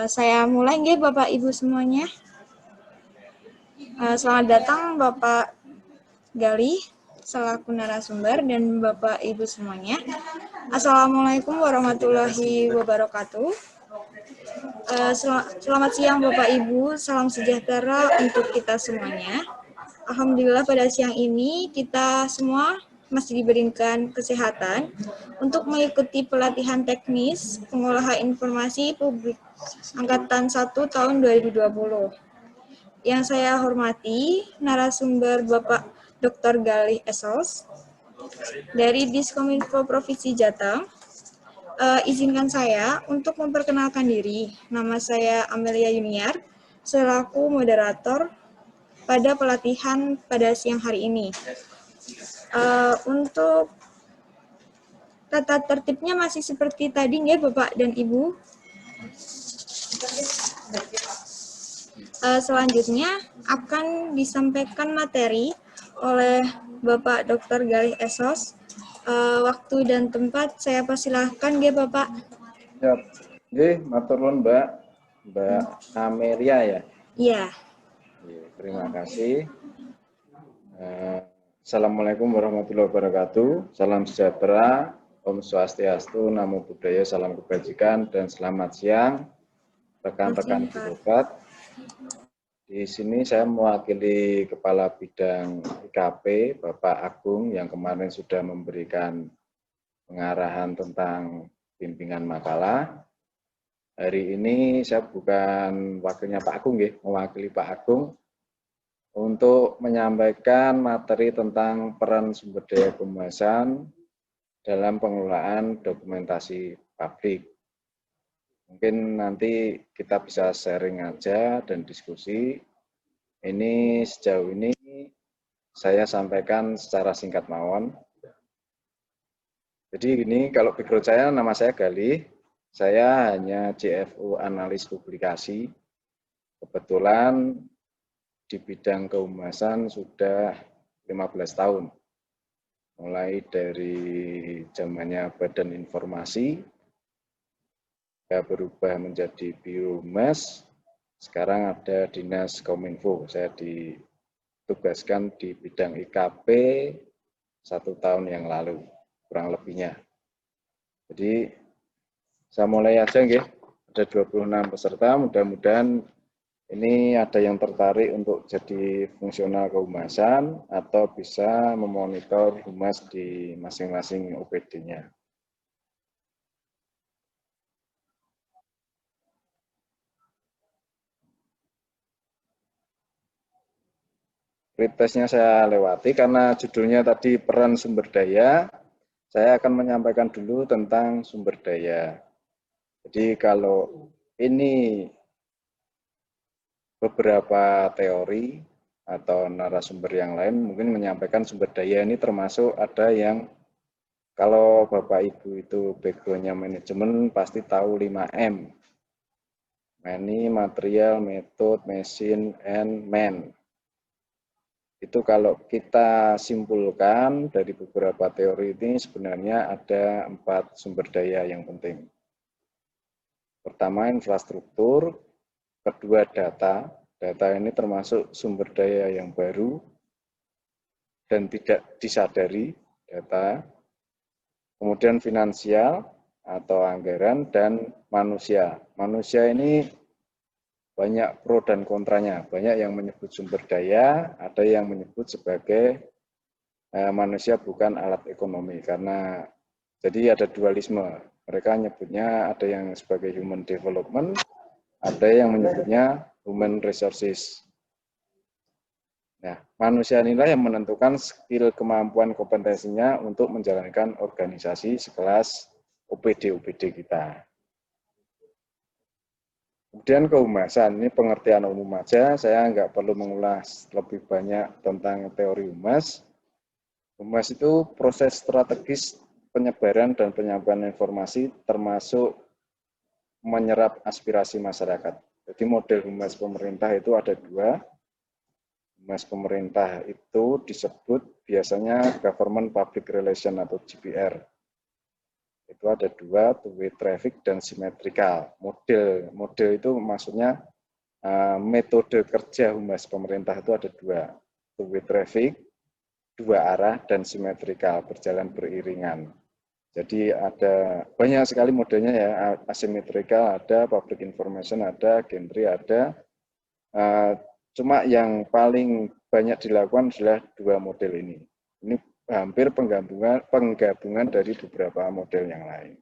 Saya mulai nggih Bapak Ibu semuanya. Selamat datang Bapak Galih selaku narasumber dan Bapak Ibu semuanya. Assalamualaikum warahmatullahi wabarakatuh. Selamat siang Bapak Ibu, salam sejahtera untuk kita semuanya. Alhamdulillah pada siang ini kita semua masih diberikan kesehatan untuk mengikuti pelatihan teknis pengolahan informasi publik Angkatan 1 tahun 2020. Yang saya hormati narasumber Bapak Dr. Galih Esos dari Diskominfo Provinsi Jateng. Izinkan saya untuk memperkenalkan diri. Nama saya Amelia Yuniar, selaku moderator pada pelatihan pada siang hari ini. Untuk tata tertibnya masih seperti tadi ya Bapak dan Ibu. Selanjutnya akan disampaikan materi oleh Bapak Dr. Galih Esos. Waktu dan tempat saya persilahkan ya Bapak. Siap. Matur nuwun Mbak Amelia ya. Iya. Terima kasih. Assalamualaikum warahmatullahi wabarakatuh. Salam sejahtera, Om Swastiastu, Namo Buddhaya, salam kebajikan, dan selamat siang rekan-rekan birokrat. Di sini saya mewakili Kepala Bidang IKP, Bapak Agung, yang kemarin sudah memberikan pengarahan tentang bimbingan makalah. Hari ini saya bukan wakilnya Pak Agung, mewakili Pak Agung untuk menyampaikan materi tentang peran sumber daya kehumasan dalam pengelolaan dokumentasi publik. Mungkin nanti kita bisa sharing aja dan diskusi. Ini sejauh ini saya sampaikan secara singkat mawon. Jadi ini kalau background saya, nama saya Galih. Saya hanya CFO analis publikasi. Kebetulan di bidang kehumasan sudah 15 tahun. Mulai dari zamannya Badan Informasi, saya berubah menjadi Biro Humas, sekarang ada Dinas Kominfo. Saya ditugaskan di bidang IKP 1 tahun yang lalu, kurang lebihnya. Jadi, saya mulai aja, ada 26 peserta, mudah-mudahan ini ada yang tertarik untuk jadi fungsional kehumasan atau bisa memonitor humas di masing-masing OPD-nya. Pretestnya saya lewati karena judulnya tadi peran sumber daya. Saya akan menyampaikan dulu tentang sumber daya. Jadi kalau ini beberapa teori atau narasumber yang lain mungkin menyampaikan sumber daya ini termasuk ada yang kalau Bapak Ibu itu background-nya manajemen pasti tahu 5M. Money, material, method, machine, and man. Itu kalau kita simpulkan dari beberapa teori ini sebenarnya ada 4 sumber daya yang penting. Pertama infrastruktur, kedua data. Data ini termasuk sumber daya yang baru dan tidak disadari data. Kemudian finansial atau anggaran dan manusia. Manusia ini banyak pro dan kontranya. Banyak yang menyebut sumber daya, ada yang menyebut sebagai manusia bukan alat ekonomi. Karena jadi ada dualisme. Mereka nyebutnya ada yang sebagai human development, ada yang menyebutnya human resources. Nah, manusia inilah yang menentukan skill, kemampuan, kompetensinya untuk menjalankan organisasi sekelas OPD-OPD kita. Kemudian kehumasan, ini pengertian umum aja, saya nggak perlu mengulas lebih banyak tentang teori humas. Humas itu proses strategis penyebaran dan penyampaian informasi termasuk menyerap aspirasi masyarakat. Jadi model humas pemerintah itu ada 2. Humas pemerintah itu disebut biasanya Government Public Relation atau GPR. Itu ada dua, two-way traffic dan symmetrical. Model itu maksudnya metode kerja humas pemerintah itu ada dua, two-way traffic, dua arah, dan symmetrical, berjalan beriringan. Jadi ada banyak sekali modelnya ya, asymmetrical ada, public information ada, gantry ada. Cuma yang paling banyak dilakukan adalah dua model ini. Ini hampir penggabungan dari beberapa model yang lain.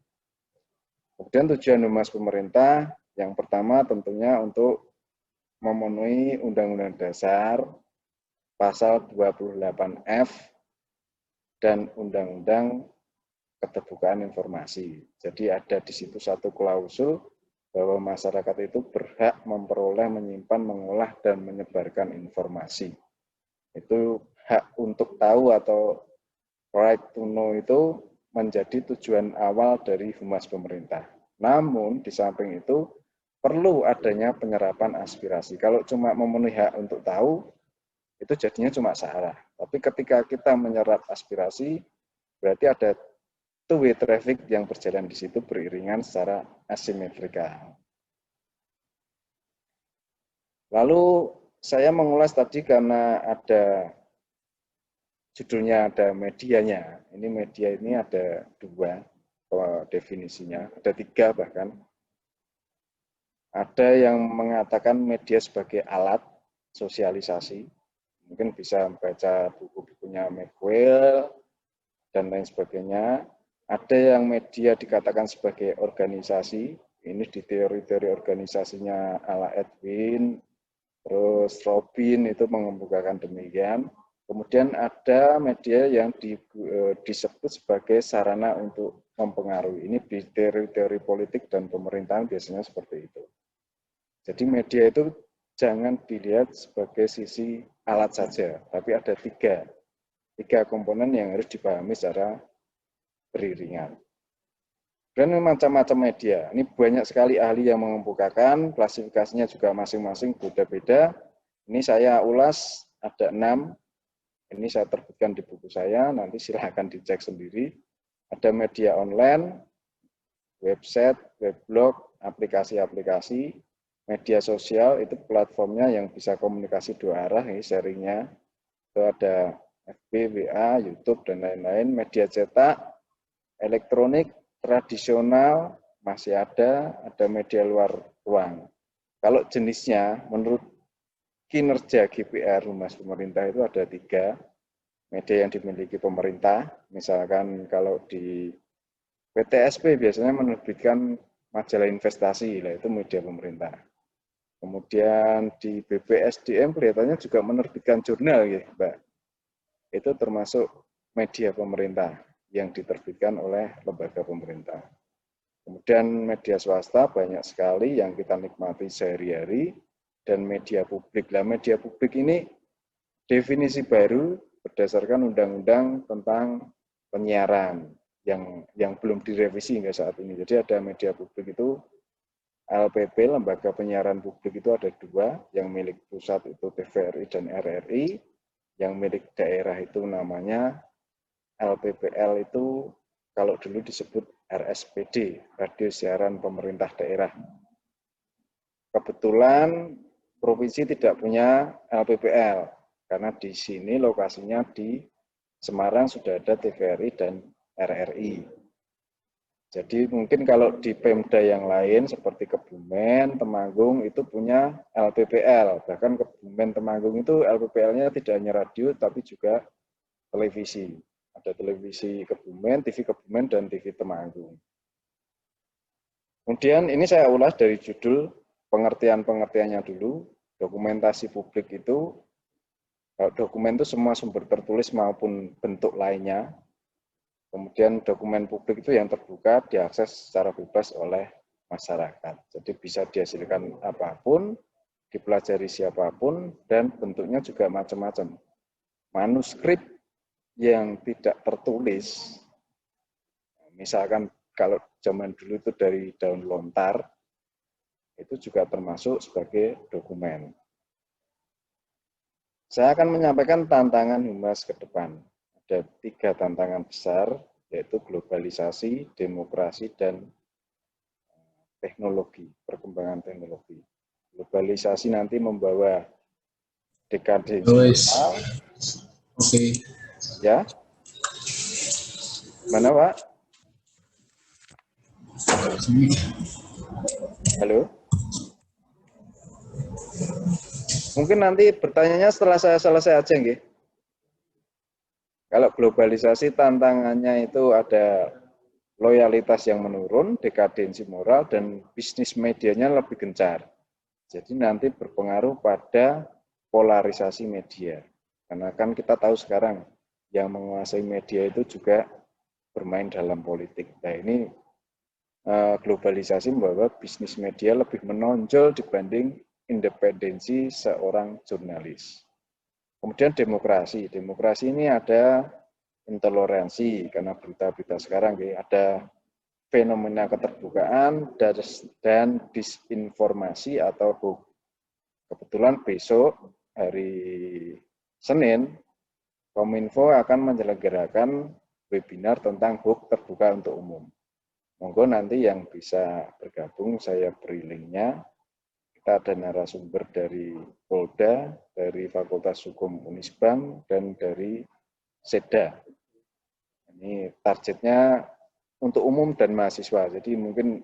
Kemudian tujuan humas pemerintah yang pertama tentunya untuk memenuhi Undang-Undang Dasar pasal 28F dan Undang-Undang Keterbukaan Informasi. Jadi ada di situ satu klausul bahwa masyarakat itu berhak memperoleh, menyimpan, mengolah, dan menyebarkan informasi. Itu hak untuk tahu atau right to know itu menjadi tujuan awal dari humas pemerintah. Namun di samping itu perlu adanya penyerapan aspirasi. Kalau cuma memenuhi hak untuk tahu, itu jadinya cuma syarat. Tapi ketika kita menyerap aspirasi, berarti ada two-way traffic yang berjalan di situ beriringan secara asimetrikal. Lalu saya mengulas tadi karena ada judulnya, ada medianya. Ini media ini ada dua definisinya, ada tiga bahkan. Ada yang mengatakan media sebagai alat sosialisasi. Mungkin bisa membaca buku-bukunya McQuail dan lain sebagainya. Ada yang media dikatakan sebagai organisasi. Ini di teori-teori organisasinya ala Edwin, terus Robin itu mengemukakan demikian. Kemudian ada media yang disebut sebagai sarana untuk mempengaruhi. Ini di teori-teori politik dan pemerintahan biasanya seperti itu. Jadi media itu jangan dilihat sebagai sisi alat saja, tapi ada tiga komponen yang harus dipahami secara beriringan. Dan macam-macam media. Ini banyak sekali ahli yang mengemukakan, klasifikasinya juga masing-masing beda-beda. Ini saya ulas ada 6. Ini saya terbitkan di buku saya, nanti silahkan dicek sendiri. Ada media online, website, weblog, aplikasi-aplikasi, media sosial, itu platformnya yang bisa komunikasi dua arah, ini sharingnya. Itu ada FB, WA, YouTube, dan lain-lain. Media cetak, elektronik, tradisional, masih ada media luar ruang. Kalau jenisnya, menurut kinerja GPR Humas Pemerintah itu ada 3 media yang dimiliki pemerintah. Misalkan kalau di PTSP biasanya menerbitkan majalah investasi, itu media pemerintah. Kemudian di BPSDM kelihatannya juga menerbitkan jurnal, ya, Mbak. Itu termasuk media pemerintah yang diterbitkan oleh lembaga pemerintah. Kemudian media swasta banyak sekali yang kita nikmati sehari-hari, dan media publik. Nah, media publik ini definisi baru berdasarkan undang-undang tentang penyiaran yang belum direvisi hingga saat ini. Jadi ada media publik itu LPP, Lembaga Penyiaran Publik itu ada 2, yang milik pusat itu TVRI dan RRI, yang milik daerah itu namanya LPPL itu kalau dulu disebut RSPD, Radio Siaran Pemerintah Daerah. Kebetulan provinsi tidak punya LPPL, karena di sini lokasinya di Semarang sudah ada TVRI dan RRI. Jadi mungkin kalau di Pemda yang lain seperti Kebumen, Temanggung itu punya LPPL. Bahkan Kebumen, Temanggung itu LPPL-nya tidak hanya radio tapi juga televisi. Ada televisi Kebumen, TV Kebumen, dan TV Temanggung. Kemudian ini saya ulas dari judul pengertian-pengertiannya dulu. Dokumentasi publik itu, dokumen itu semua sumber tertulis maupun bentuk lainnya. Kemudian dokumen publik itu yang terbuka, diakses secara bebas oleh masyarakat. Jadi bisa dihasilkan apapun, dipelajari siapapun, dan bentuknya juga macam-macam. Manuskrip yang tidak tertulis, misalkan kalau zaman dulu itu dari daun lontar, itu juga termasuk sebagai dokumen. Saya akan menyampaikan tantangan humas ke depan. Ada 3 tantangan besar yaitu globalisasi, demokrasi, dan teknologi, perkembangan teknologi. Globalisasi nanti membawa dekadensi moral, ya. Mana Pak? Halo? Mungkin nanti bertanyanya setelah saya selesai aja, nggih. Kalau globalisasi tantangannya itu ada loyalitas yang menurun, dekadensi moral, dan bisnis medianya lebih gencar. Jadi nanti berpengaruh pada polarisasi media. Karena kan kita tahu sekarang yang menguasai media itu juga bermain dalam politik. Nah ini globalisasi membawa bisnis media lebih menonjol dibanding independensi seorang jurnalis. Kemudian demokrasi. Demokrasi ini ada intoleransi karena berita-berita sekarang ada fenomena keterbukaan dan disinformasi atau hoax. Kebetulan besok hari Senin Kominfo akan menyelenggarakan webinar tentang hoax terbuka untuk umum. Monggo nanti yang bisa bergabung saya beri linknya. Kita ada narasumber dari Polda, dari Fakultas Hukum Unisbank, dan dari Seda. Ini targetnya untuk umum dan mahasiswa, jadi mungkin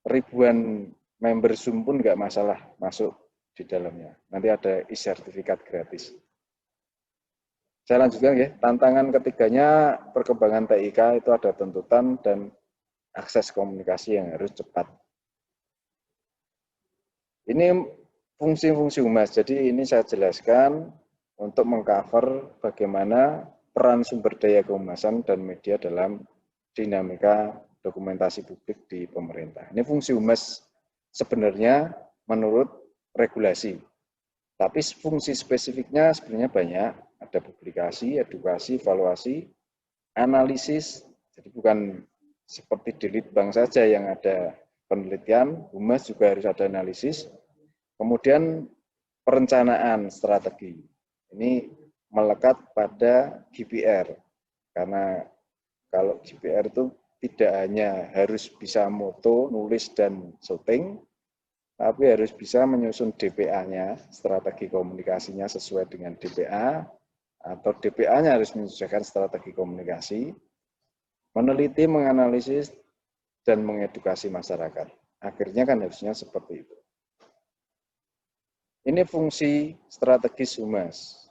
ribuan member Zoom pun nggak masalah masuk di dalamnya. Nanti ada e-sertifikat gratis. Saya lanjutkan ya, tantangan ketiganya perkembangan TIK itu ada tuntutan dan akses komunikasi yang harus cepat. Ini fungsi-fungsi humas, jadi ini saya jelaskan untuk mengcover bagaimana peran sumber daya kehumasan dan media dalam dinamika dokumentasi publik di pemerintah. Ini fungsi humas sebenarnya menurut regulasi, tapi fungsi spesifiknya sebenarnya banyak, ada publikasi, edukasi, evaluasi, analisis, jadi bukan seperti di Litbang saja yang ada penelitian, humas juga harus ada analisis. Kemudian perencanaan strategi. Ini melekat pada GPR. Karena kalau GPR itu tidak hanya harus bisa moto, nulis, dan syuting, tapi harus bisa menyusun DPA-nya, strategi komunikasinya sesuai dengan DPA, atau DPA-nya harus menyesuaikan strategi komunikasi, meneliti, menganalisis, dan mengedukasi masyarakat. Akhirnya kan harusnya seperti itu. Ini fungsi strategis humas.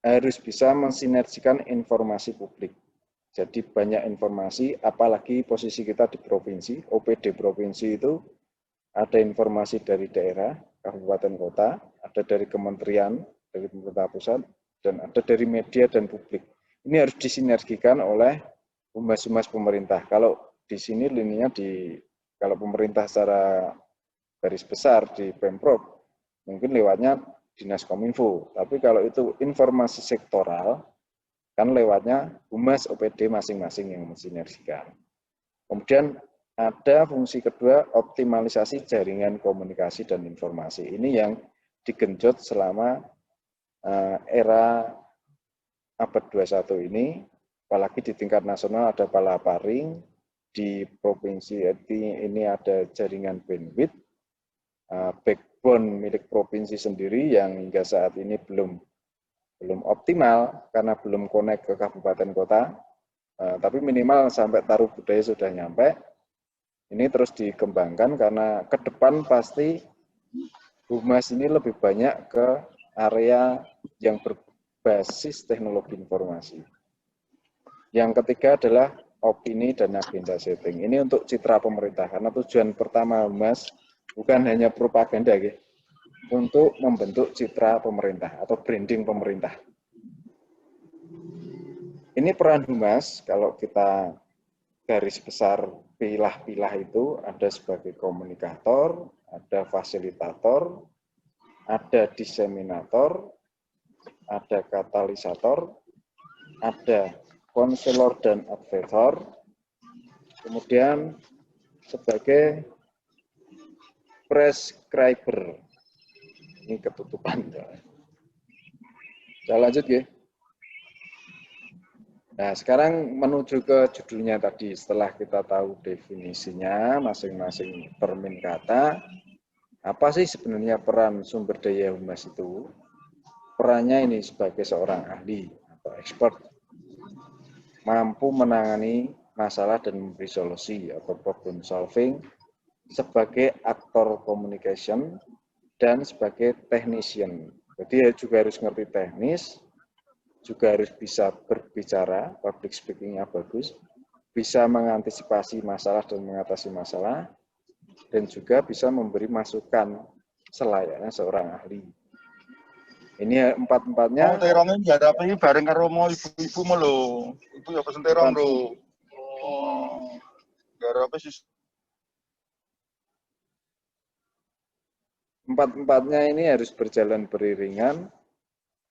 Harus bisa mensinergikan informasi publik. Jadi banyak informasi, apalagi posisi kita di provinsi, OPD provinsi itu ada informasi dari daerah, kabupaten kota, ada dari kementerian, dari pemerintah pusat, dan ada dari media dan publik. Ini harus disinergikan oleh humas-humas pemerintah. Kalau di sini lininya kalau pemerintah secara garis besar di Pemprov, mungkin lewatnya Dinas Kominfo. Tapi kalau itu informasi sektoral, kan lewatnya humas OPD masing-masing yang mensinergikan. Kemudian ada fungsi kedua, optimalisasi jaringan komunikasi dan informasi. Ini yang digenjot selama era abad 21 ini, apalagi di tingkat nasional ada palaparing, di provinsi ini ada jaringan bandwidth, backbone milik provinsi sendiri yang hingga saat ini belum optimal karena belum connect ke kabupaten kota, tapi minimal sampai taruh budaya sudah nyampe. Ini terus dikembangkan karena ke depan pasti humas ini lebih banyak ke area yang berbasis teknologi informasi. Yang ketiga adalah opini dan agenda setting. Ini untuk citra pemerintah, karena tujuan pertama humas bukan hanya propaganda, untuk membentuk citra pemerintah atau branding pemerintah. Ini peran humas, kalau kita garis besar pilah-pilah itu ada sebagai komunikator, ada fasilitator, ada diseminator, ada katalisator, ada konselor dan advisor, kemudian sebagai prescriber. Ini ketutupan. Saya lanjut ya. Nah, sekarang menuju ke judulnya tadi. Setelah kita tahu definisinya, masing-masing termin kata, apa sih sebenarnya peran sumber daya humas itu? Perannya ini sebagai seorang ahli atau expert, mampu menangani masalah dan memberi solusi atau problem solving, sebagai aktor communication, dan sebagai technician. Jadi ya juga harus ngerti teknis, juga harus bisa berbicara, public speaking-nya bagus, bisa mengantisipasi masalah dan mengatasi masalah, dan juga bisa memberi masukan selayaknya seorang ahli. Ini empat-empatnya. Oh, terongnya dihadapi bareng karo ibu-ibu lho. Ibu ya pesen terong lho. Oh, garape sih. Empat-empatnya ini harus berjalan beriringan.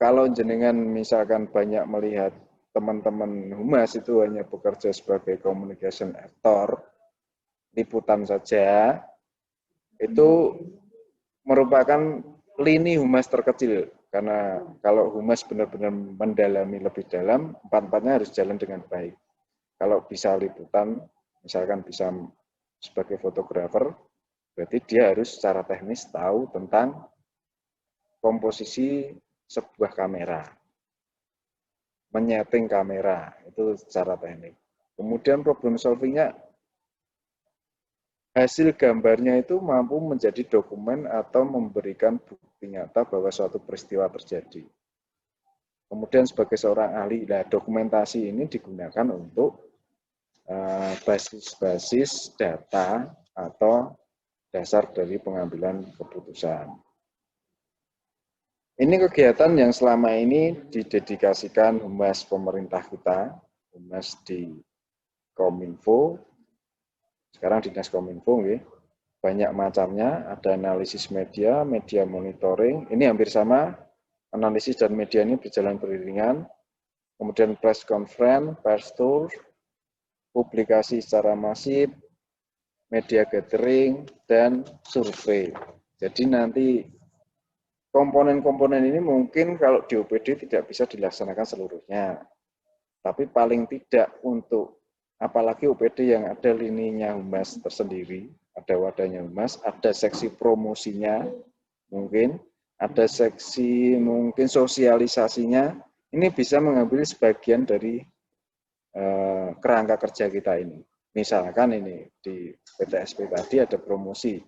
Kalau jenengan misalkan banyak melihat teman-teman humas itu hanya bekerja sebagai communication actor, liputan saja, itu merupakan lini humas terkecil. Karena kalau humas benar-benar mendalami lebih dalam, empat-empatnya harus jalan dengan baik. Kalau bisa liputan, misalkan bisa sebagai fotografer, berarti dia harus secara teknis tahu tentang komposisi sebuah kamera, menyeting kamera, itu secara teknik. Kemudian problem solvingnya, hasil gambarnya itu mampu menjadi dokumen atau memberikan bukti nyata bahwa suatu peristiwa terjadi. Kemudian sebagai seorang ahli, nah dokumentasi ini digunakan untuk basis-basis data atau dasar dari pengambilan keputusan. Ini kegiatan yang selama ini didedikasikan humas pemerintah kita, humas di Kominfo, sekarang Dinas Kominfo, banyak macamnya, ada analisis media, media monitoring, ini hampir sama, analisis dan media ini berjalan beriringan, kemudian press conference, press tour, publikasi secara masif, media gathering, dan survei. Jadi nanti komponen-komponen ini mungkin kalau di OPD tidak bisa dilaksanakan seluruhnya. Tapi paling tidak untuk, apalagi OPD yang ada lininya humas tersendiri, ada wadahnya humas, ada seksi promosinya, mungkin ada seksi mungkin sosialisasinya, ini bisa mengambil sebagian dari kerangka kerja kita ini. Misalkan ini di PTSP tadi ada promosi,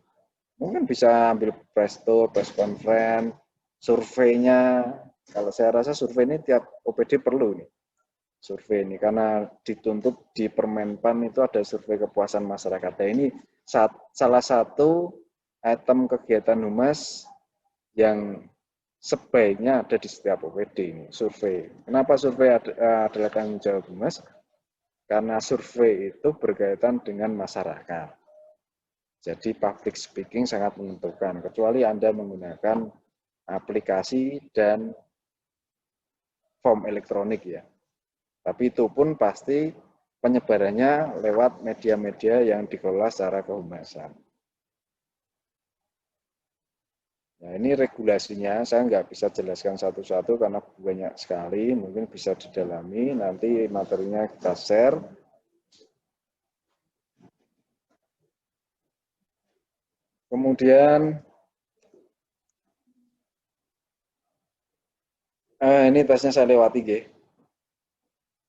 mungkin bisa ambil press tour, press conference, surveinya. Kalau saya rasa survei ini tiap OPD perlu nih. Survei ini karena dituntut di Permenpan itu ada survei kepuasan masyarakat. Nah, ini salah satu item kegiatan humas yang sebaiknya ada di setiap OPD ini, survei. Kenapa survei adalah tanggung jawab humas? Karena survei itu berkaitan dengan masyarakat. Jadi public speaking sangat menentukan, kecuali Anda menggunakan aplikasi dan form elektronik ya. Tapi itu pun pasti penyebarannya lewat media-media yang dikelola secara kehumasan. Nah, ini regulasinya saya nggak bisa jelaskan satu-satu karena banyak sekali, mungkin bisa didalami, nanti materinya kita share. Kemudian, ini tesnya saya lewati, G.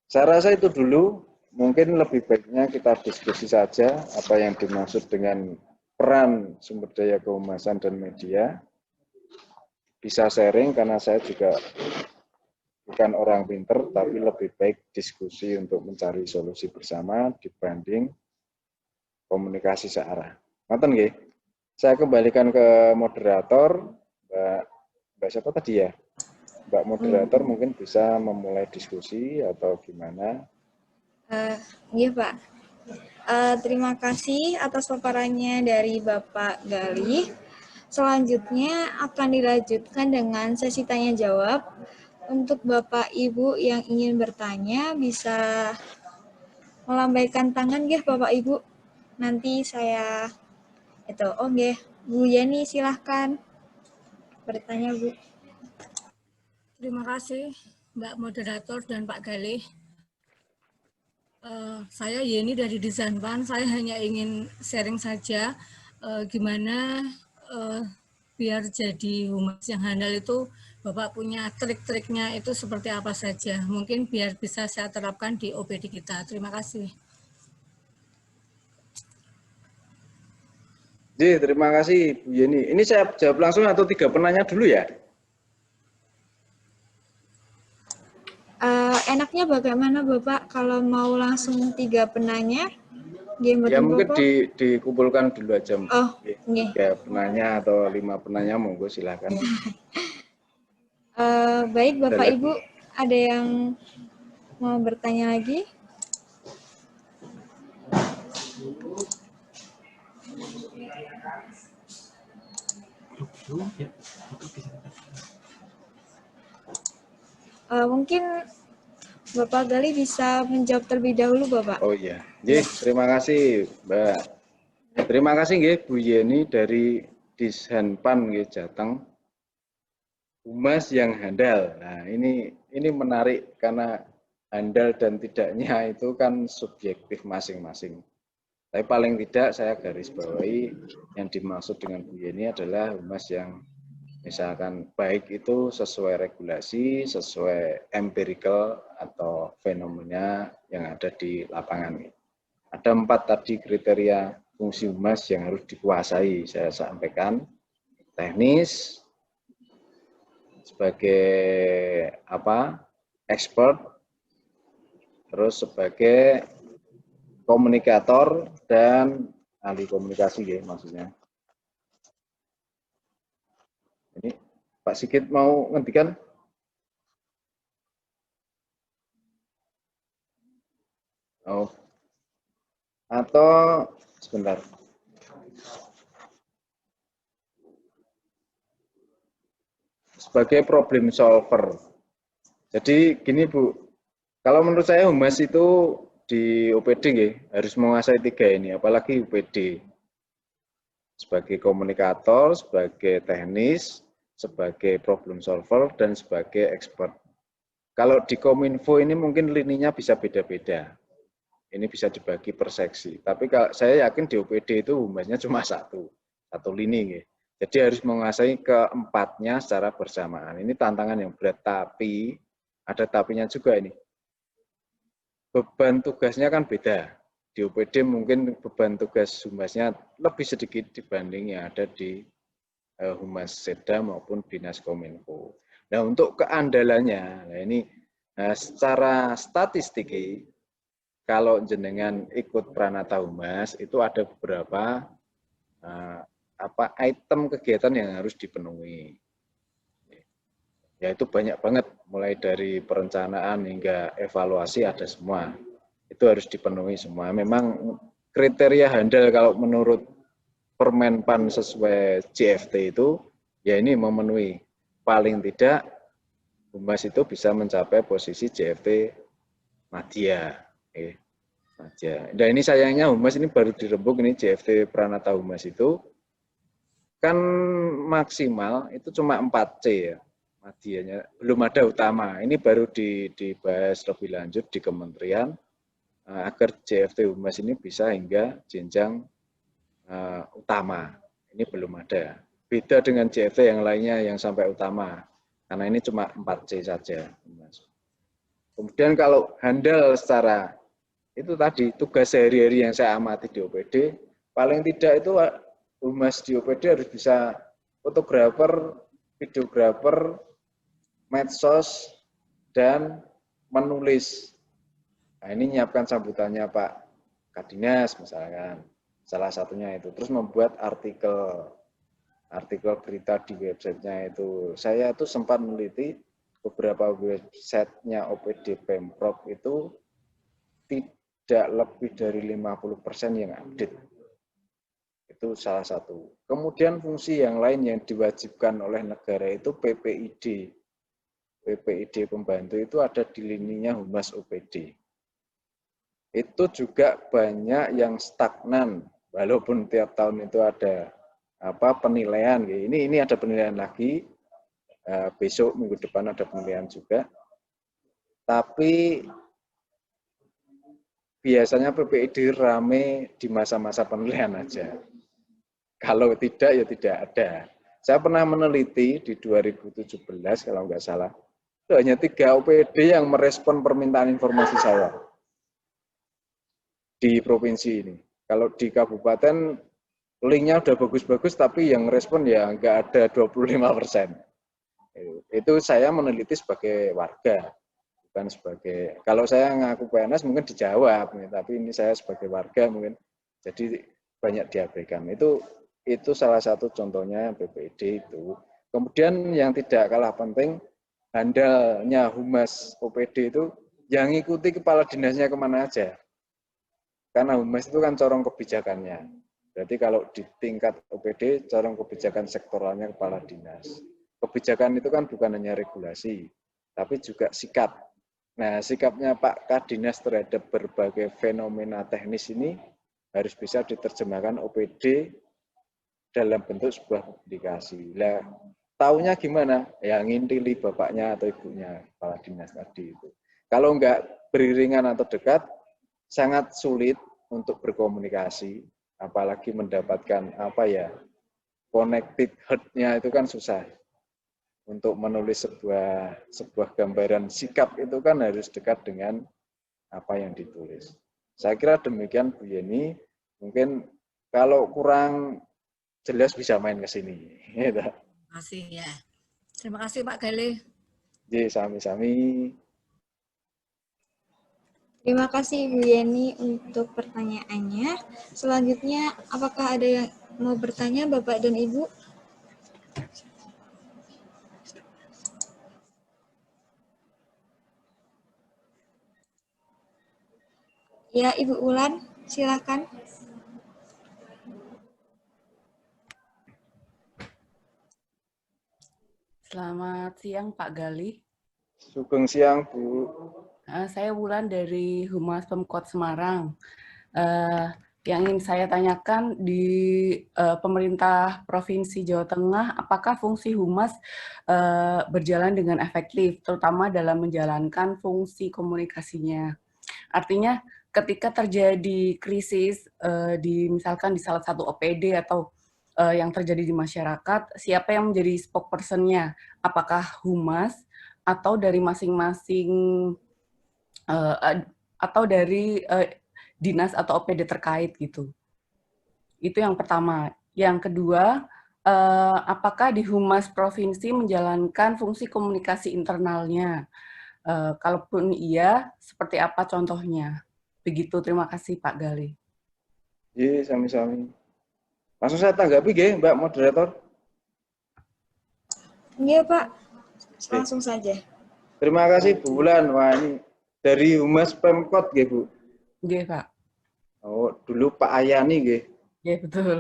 Saya rasa itu dulu, mungkin lebih baiknya kita diskusi saja apa yang dimaksud dengan peran sumber daya kehumasan dan media. Bisa sharing karena saya juga bukan orang pinter, tapi lebih baik diskusi untuk mencari solusi bersama dibanding komunikasi searah. Ngoten nggih. Saya kembalikan ke moderator, Mbak siapa tadi ya? Mbak moderator mungkin bisa memulai diskusi atau gimana? Iya Pak. Terima kasih atas paparannya dari Bapak Galih. Selanjutnya akan dilanjutkan dengan sesi tanya jawab. Untuk Bapak Ibu yang ingin bertanya bisa melambaikan tangan nggih Bapak Ibu. Nanti saya Bu Yeni silahkan bertanya Bu. Terima kasih Mbak Moderator dan Pak Galih. Saya Yeni dari Disanpan. Saya hanya ingin sharing saja gimana biar jadi humas yang handal itu Bapak punya trik-triknya itu seperti apa saja. Mungkin biar bisa saya terapkan di OPD kita. Terima kasih. Terima kasih Bu Yeni. Ini saya jawab langsung atau 3 penanya dulu ya? Enaknya bagaimana Bapak kalau mau langsung 3 penanya? Ya mungkin dikumpulkan dulu aja. Oh, nih. 3 penanya atau 5 penanya, monggo silakan. Baik Bapak Ibu, ada yang mau bertanya lagi? Mungkin Bapak Gali bisa menjawab terlebih dahulu, Bapak. Oh iya, terima kasih Mbak. Terima kasih nggih Bu Yeni dari Dishanpan nggih Jateng. Humas yang handal. Nah, ini menarik karena handal dan tidaknya itu kan subjektif masing-masing. Tapi paling tidak saya garis bawahi yang dimaksud dengan Bu Yeni adalah humas yang misalkan baik itu sesuai regulasi, sesuai empirical atau fenomena yang ada di lapangan. Ada 4 tadi kriteria fungsi humas yang harus dikuasai, saya sampaikan. Teknis, sebagai expert, terus sebagai komunikator dan ahli komunikasi ya maksudnya. Ini Pak Sigit mau ngendikan? Oh. Atau sebentar. Sebagai problem solver. Jadi gini Bu, kalau menurut saya humas itu di OPD nggih, harus menguasai 3 ini, apalagi UPD. Sebagai komunikator, sebagai teknis, sebagai problem solver, dan sebagai expert. Kalau di Kominfo ini mungkin lininya bisa beda-beda. Ini bisa dibagi per seksi. Tapi kalau saya yakin di OPD itu humasnya cuma satu lini. Jadi harus menguasai keempatnya secara bersamaan. Ini tantangan yang berat, tapi ada tapinya juga ini. Beban tugasnya kan beda. Di OPD mungkin beban tugas humasnya lebih sedikit dibanding yang ada di Humas Seda maupun Dinas Kominfo. Nah untuk keandalannya, nah ini secara statistik, kalau jenengan ikut Pranata Humas itu ada beberapa item kegiatan yang harus dipenuhi. Ya itu banyak banget, mulai dari perencanaan hingga evaluasi ada semua. Itu harus dipenuhi semua. Memang kriteria handal kalau menurut Permenpan sesuai JFT itu, ya ini memenuhi. Paling tidak humas itu bisa mencapai posisi JFT Madya. Madya. Nah ini sayangnya humas ini baru dirembuk, ini JFT Pranata Humas itu kan maksimal itu cuma 4C ya. Madyanya belum ada utama. Ini baru dibahas lebih lanjut di kementerian agar JFT Humas ini bisa hingga jenjang utama. Ini belum ada. Beda dengan JFT yang lainnya yang sampai utama. Karena ini cuma 4C saja. Kemudian kalau handal secara itu tadi tugas sehari-hari yang saya amati di OPD, paling tidak itu humas di OPD harus bisa fotografer, videografer, medsos, dan menulis. Nah, ini menyiapkan sambutannya Pak Kadinas misalkan, salah satunya itu. Terus membuat artikel berita di websitenya itu. Saya tuh sempat meneliti beberapa websitenya OPD Pemprov itu tidak lebih dari 50% yang update. Itu salah satu. Kemudian fungsi yang lain yang diwajibkan oleh negara itu PPID. PPID pembantu itu ada di lininya humas OPD. Itu juga banyak yang stagnan, walaupun tiap tahun itu ada penilaian. Ini ada penilaian lagi, besok minggu depan ada penilaian juga. Tapi biasanya PPID rame di masa-masa penilaian aja. Kalau tidak, ya tidak ada. Saya pernah meneliti di 2017, kalau nggak salah, itu hanya 3 OPD yang merespon permintaan informasi saya di provinsi ini. Kalau di kabupaten, linknya udah bagus-bagus, tapi yang respon ya nggak ada 25%. Itu saya meneliti sebagai warga, bukan sebagai, kalau saya ngaku PNS mungkin dijawab, tapi ini saya sebagai warga mungkin, jadi banyak diabaikan. Itu salah satu contohnya PPID itu. Kemudian yang tidak kalah penting, handalnya humas OPD itu yang ikuti kepala dinasnya kemana aja. Karena humas itu kan corong kebijakannya. Berarti kalau di tingkat OPD, corong kebijakan sektoralnya kepala dinas. Kebijakan itu kan bukan hanya regulasi, tapi juga sikap. Nah, sikapnya Pak Kadinas terhadap berbagai fenomena teknis ini harus bisa diterjemahkan OPD dalam bentuk sebuah publikasi. Lah, taunya gimana? Ya ngintili bapaknya atau ibunya kepala dinas tadi itu. Kalau nggak beriringan atau dekat, sangat sulit untuk berkomunikasi, apalagi mendapatkan connected heart-nya itu kan susah. Untuk menulis sebuah gambaran sikap itu kan harus dekat dengan apa yang ditulis. Saya kira demikian Bu Yeni. Mungkin kalau kurang jelas bisa main ke sini. Terima kasih ya. Terima kasih Pak Galih. Jadi sami-sami. Terima kasih Bu Yeni untuk pertanyaannya. Selanjutnya, apakah ada yang mau bertanya Bapak dan Ibu? Ya, Ibu Ulan, silakan. Selamat siang Pak Galih. Sugeng siang Bu. Saya Wulan dari Humas Pemkot Semarang. Yang ingin saya tanyakan di pemerintah Provinsi Jawa Tengah, apakah fungsi Humas berjalan dengan efektif, terutama dalam menjalankan fungsi komunikasinya. Artinya ketika terjadi krisis misalkan di salah satu OPD atau yang terjadi di masyarakat, siapa yang menjadi spokesperson-nya? Apakah Humas atau dari masing-masing atau dari dinas atau OPD terkait gitu? Itu yang pertama. Yang kedua, apakah di Humas Provinsi menjalankan fungsi komunikasi internalnya? Kalaupun iya, seperti apa contohnya? Begitu, terima kasih Pak Galih. Iya, sami-sami. Langsung saya tanggapi nggih, Mbak Moderator. Iya, Pak. Langsung saja. Terima kasih Bu Wulan. Wah, ini dari Humas Pemkot nggih, Bu. Nggih, Pak. Oh, dulu Pak Ayani nggih. Nggih, betul.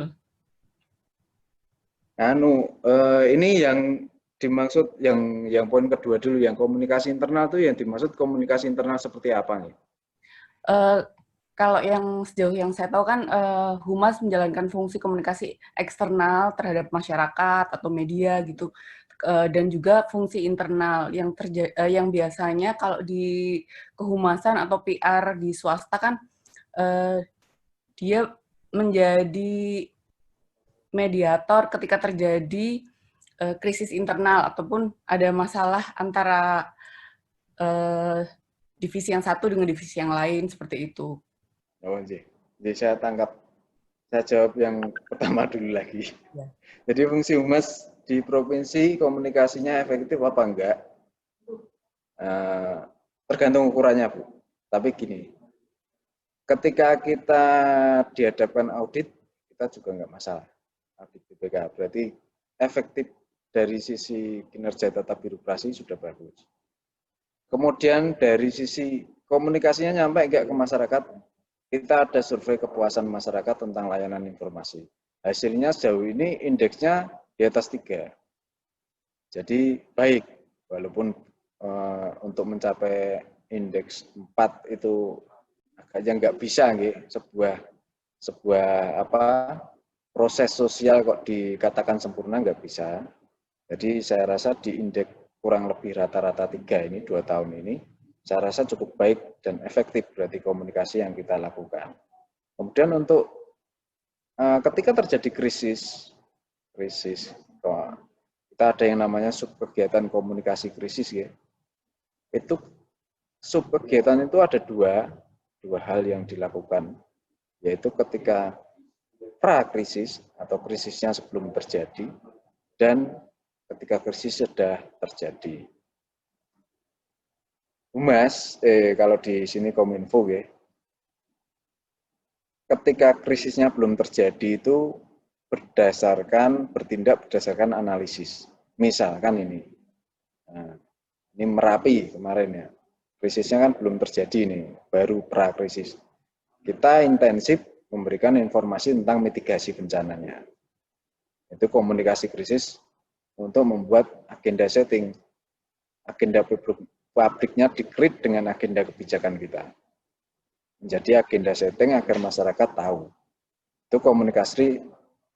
Ini yang dimaksud yang poin kedua dulu, yang komunikasi internal itu yang dimaksud komunikasi internal seperti apa nih? Kalau yang sejauh yang saya tahu kan Humas menjalankan fungsi komunikasi eksternal terhadap masyarakat atau media gitu, dan juga fungsi internal yang biasanya kalau di kehumasan atau PR di swasta kan dia menjadi mediator ketika terjadi krisis internal ataupun ada masalah antara divisi yang satu dengan divisi yang lain seperti itu. Oh, jadi saya jawab yang pertama dulu lagi. Ya. Jadi fungsi Humas di provinsi komunikasinya efektif apa enggak? Tergantung ukurannya, Bu. Tapi gini, ketika kita dihadapkan audit, kita juga enggak masalah. Audit BPK berarti efektif dari sisi kinerja tata birokrasi sudah bagus. Kemudian dari sisi komunikasinya nyampe enggak ke masyarakat? Kita ada survei kepuasan masyarakat tentang layanan informasi. Hasilnya sejauh ini indeksnya di atas 3. Jadi baik, walaupun untuk mencapai indeks 4 itu agaknya nggak bisa, sebuah proses sosial kok dikatakan sempurna nggak bisa. Jadi saya rasa di indeks kurang lebih rata-rata 3 ini 2 tahun ini saya rasa cukup baik dan efektif berarti komunikasi yang kita lakukan. Kemudian untuk ketika terjadi krisis, kita ada yang namanya subkegiatan komunikasi krisis ya. Itu subkegiatan itu ada dua hal yang dilakukan, yaitu ketika pra-krisis atau krisisnya sebelum terjadi dan ketika krisis sudah terjadi. Humas, kalau di sini Kominfo ya, ketika krisisnya belum terjadi itu bertindak berdasarkan analisis. Misalkan ini Merapi kemarin ya, krisisnya kan belum terjadi nih, baru pra-krisis. Kita intensif memberikan informasi tentang mitigasi bencananya. Itu komunikasi krisis untuk membuat agenda setting, agenda pabriknya di-create dengan agenda kebijakan kita. Menjadi agenda setting agar masyarakat tahu. Itu komunikasi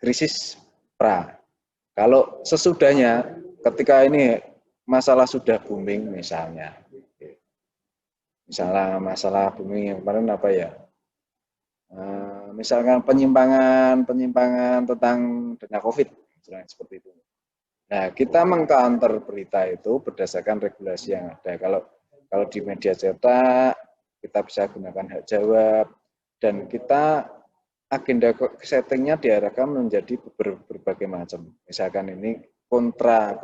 krisis pra. Kalau sesudahnya, ketika ini masalah sudah booming misalnya. Masalah booming yang kemarin apa ya? Misalkan penyimpangan tentang dana COVID, seperti itu. Nah, kita mengcounter berita itu berdasarkan regulasi yang ada. Kalau di media cetak, kita bisa gunakan hak jawab, dan kita agenda settingnya diarahkan menjadi berbagai macam. Misalkan ini kontra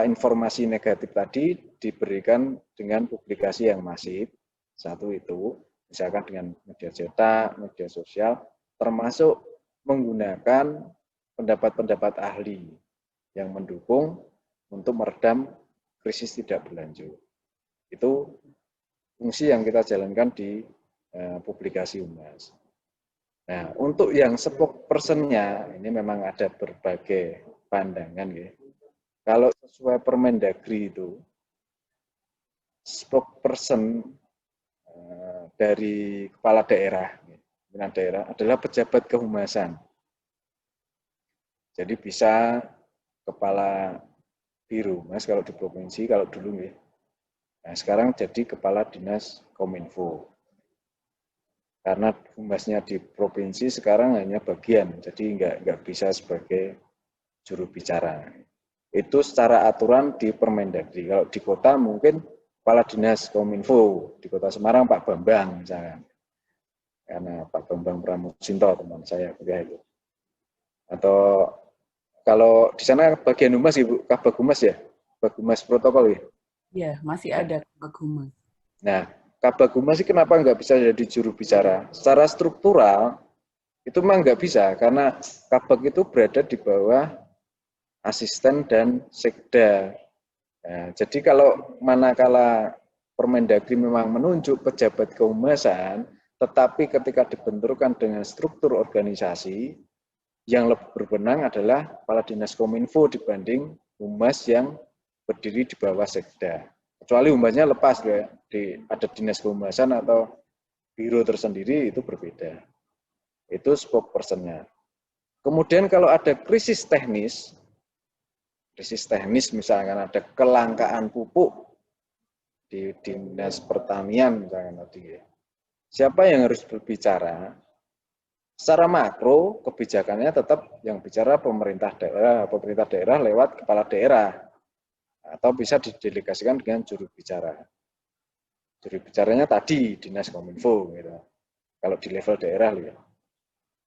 informasi negatif tadi diberikan dengan publikasi yang masif. Satu itu, misalkan dengan media cetak, media sosial, termasuk menggunakan pendapat-pendapat ahli yang mendukung untuk meredam krisis tidak berlanjut. Itu fungsi yang kita jalankan di publikasi Humas. Nah, untuk yang spokesperson-nya, ini memang ada berbagai pandangan ya. Kalau sesuai Permendagri itu, spokesperson dari kepala daerah adalah pejabat kehumasan. Jadi bisa kepala biro, Mas, kalau di provinsi, kalau dulu ya. Nah, sekarang jadi kepala dinas Kominfo. Karena humasnya di provinsi sekarang hanya bagian, jadi nggak bisa sebagai juru bicara. Itu secara aturan di Permendagri. Kalau di kota mungkin kepala dinas Kominfo, di Kota Semarang Pak Bambang misalkan. Karena Pak Bambang Pramusinto teman saya kuliah itu. Atau kalau di sana bagian humas Ibu, Kabag Humas ya? Kabag Humas protokol ya? Iya, masih ada Kabag Humas. Nah, Kabag Humas sih kenapa nggak bisa jadi juru bicara? Secara struktural itu memang nggak bisa, karena Kabag itu berada di bawah asisten dan sekda. Nah, jadi kalau manakala Permendagri memang menunjuk pejabat kehumasan, tetapi ketika dibenturkan dengan struktur organisasi, yang lebih berwenang adalah Kepala Dinas Kominfo dibanding humas yang berdiri di bawah sekda. Kecuali humasnya lepas ya, ada dinas kehumasan atau biro tersendiri, itu berbeda. Itu spokesperson-nya. Kemudian kalau ada krisis teknis misalkan ada kelangkaan pupuk di dinas pertanian misalkan tadi ya. Siapa yang harus berbicara? Secara makro, kebijakannya tetap yang bicara pemerintah daerah lewat kepala daerah, atau bisa didelegasikan dengan juru bicara. Juru bicaranya tadi Dinas Kominfo, gitu. Kalau di level daerah, ya.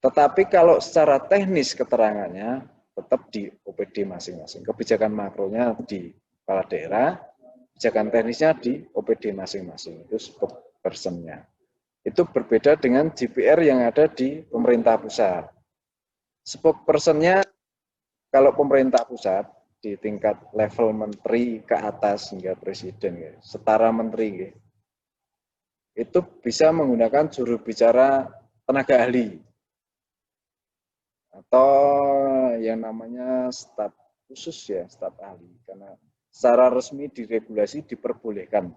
Tetapi kalau secara teknis keterangannya tetap di OPD masing-masing. Kebijakan makronya di kepala daerah, kebijakan teknisnya di OPD masing-masing. Itu spokesperson-nya. Itu berbeda dengan JPR yang ada di pemerintah pusat. Spokesperson-nya kalau pemerintah pusat di tingkat level menteri ke atas hingga presiden, ya, setara menteri, ya, itu bisa menggunakan juru bicara tenaga ahli atau yang namanya staf khusus ya, staf ahli, karena secara resmi diregulasi diperbolehkan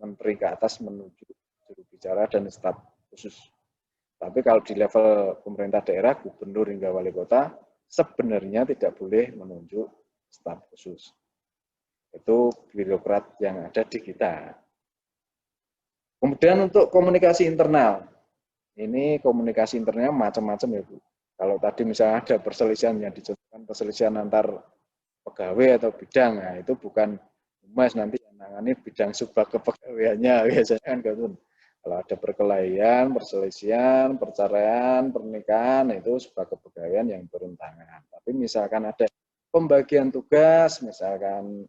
menteri ke atas menuju juru bicara dan staf khusus. Tapi kalau di level pemerintah daerah, gubernur hingga wali kota, sebenarnya tidak boleh menunjuk staf khusus. Itu birokrat yang ada di kita. Kemudian untuk komunikasi internal, ini komunikasi internalnya macam-macam ya Bu. Kalau tadi misalnya ada perselisihan yang dicontohkan perselisihan antar pegawai atau bidang, nah itu bukan humas nanti yang nangani bidang subbag kepegawaiannya biasanya kan gitu. Kalau ada perkelahian, perselisihan, perceraian, pernikahan itu subbag kepegawaian yang turun tangan. Tapi misalkan ada pembagian tugas, misalkan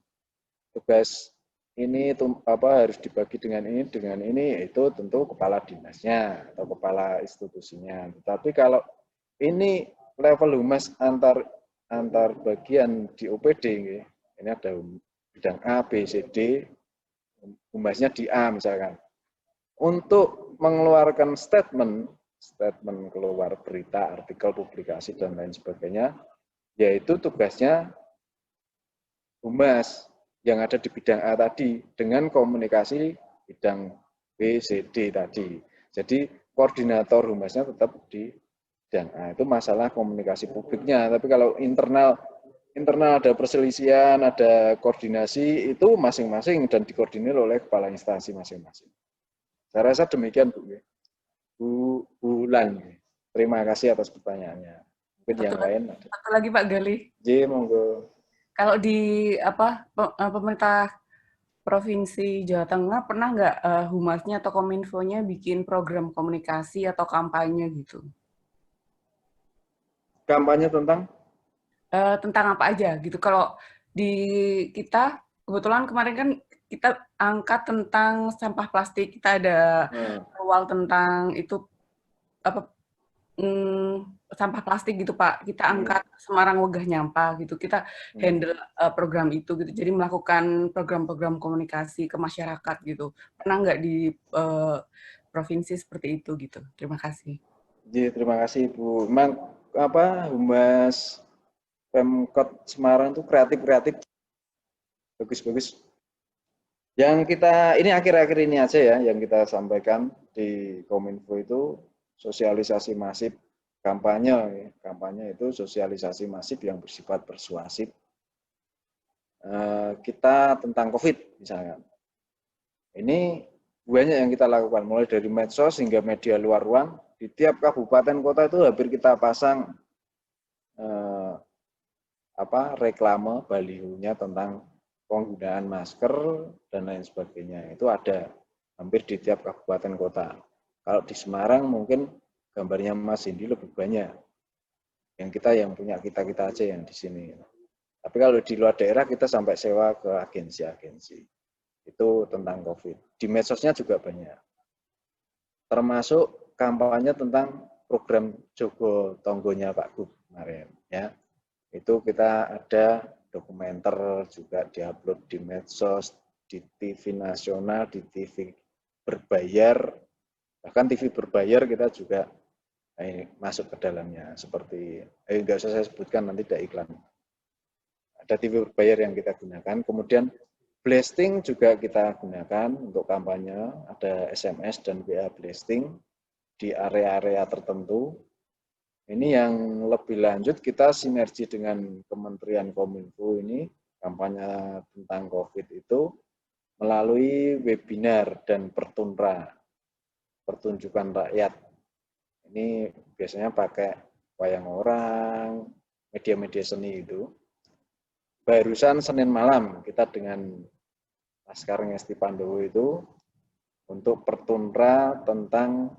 tugas ini harus dibagi dengan ini itu tentu kepala dinasnya atau kepala institusinya. Tetapi kalau ini level humas antar bagian di OPD, ini ada bidang A, B, C, D, humasnya di A misalkan. Untuk mengeluarkan statement keluar berita, artikel, publikasi, dan lain sebagainya, yaitu tugasnya humas yang ada di bidang A tadi dengan komunikasi bidang B, C, D tadi. Jadi koordinator humasnya tetap di bidang A. Itu masalah komunikasi publiknya. Tapi kalau internal ada perselisihan, ada koordinasi, itu masing-masing dan dikoordinir oleh kepala instansi masing-masing. Saya rasa demikian Bu Bulan. Terima kasih atas pertanyaannya. Mungkin yang lain ada. Satu lagi Pak Gali. J, monggo. Kalau di pemerintah Provinsi Jawa Tengah pernah nggak humasnya atau kominfonya bikin program komunikasi atau kampanye gitu? Kampanye tentang? Tentang apa aja gitu. Kalau di kita kebetulan kemarin kan kita angkat tentang sampah plastik, kita ada awal tentang itu apa sampah plastik gitu Pak. Kita angkat Semarang Wegah Nyampah gitu. Kita handle program itu gitu. Jadi melakukan program-program komunikasi ke masyarakat gitu. Pernah nggak di provinsi seperti itu gitu? Terima kasih. Jadi, terima kasih Bu. Memang Humas Pemkot Semarang itu kreatif. Bagus. Yang kita, ini akhir-akhir ini aja ya, yang kita sampaikan di Kominfo itu sosialisasi masif kampanye. Kampanye itu sosialisasi masif yang bersifat persuasif. Kita tentang COVID misalnya. Ini banyak yang kita lakukan, mulai dari medsos hingga media luar ruang. Di tiap kabupaten kota itu hampir kita pasang reklame balihonya tentang penggunaan masker dan lain sebagainya. Itu ada hampir di tiap kabupaten kota. Kalau di Semarang mungkin gambarnya Mas Indi lebih banyak. Yang punya kita aja yang di sini. Tapi kalau di luar daerah kita sampai sewa ke agensi-agensi. Itu tentang COVID. Di medsosnya juga banyak. Termasuk kampanye tentang program Jogo Tonggonya Pak Gub kemarin. Ya. Itu kita ada dokumenter juga diupload di medsos, di TV nasional, di TV berbayar, bahkan TV berbayar kita juga masuk ke dalamnya. Seperti, nggak usah saya sebutkan nanti ada iklan. Ada TV berbayar yang kita gunakan, kemudian blasting juga kita gunakan untuk kampanye, ada SMS dan WA blasting di area-area tertentu. Ini yang lebih lanjut kita sinergi dengan Kementerian Kominfo ini, kampanye tentang COVID itu melalui webinar dan pertunra, pertunjukan rakyat. Ini biasanya pakai wayang orang, media-media seni itu. Barusan Senin malam kita dengan Laskar Ngesti Pandowo itu untuk pertunra tentang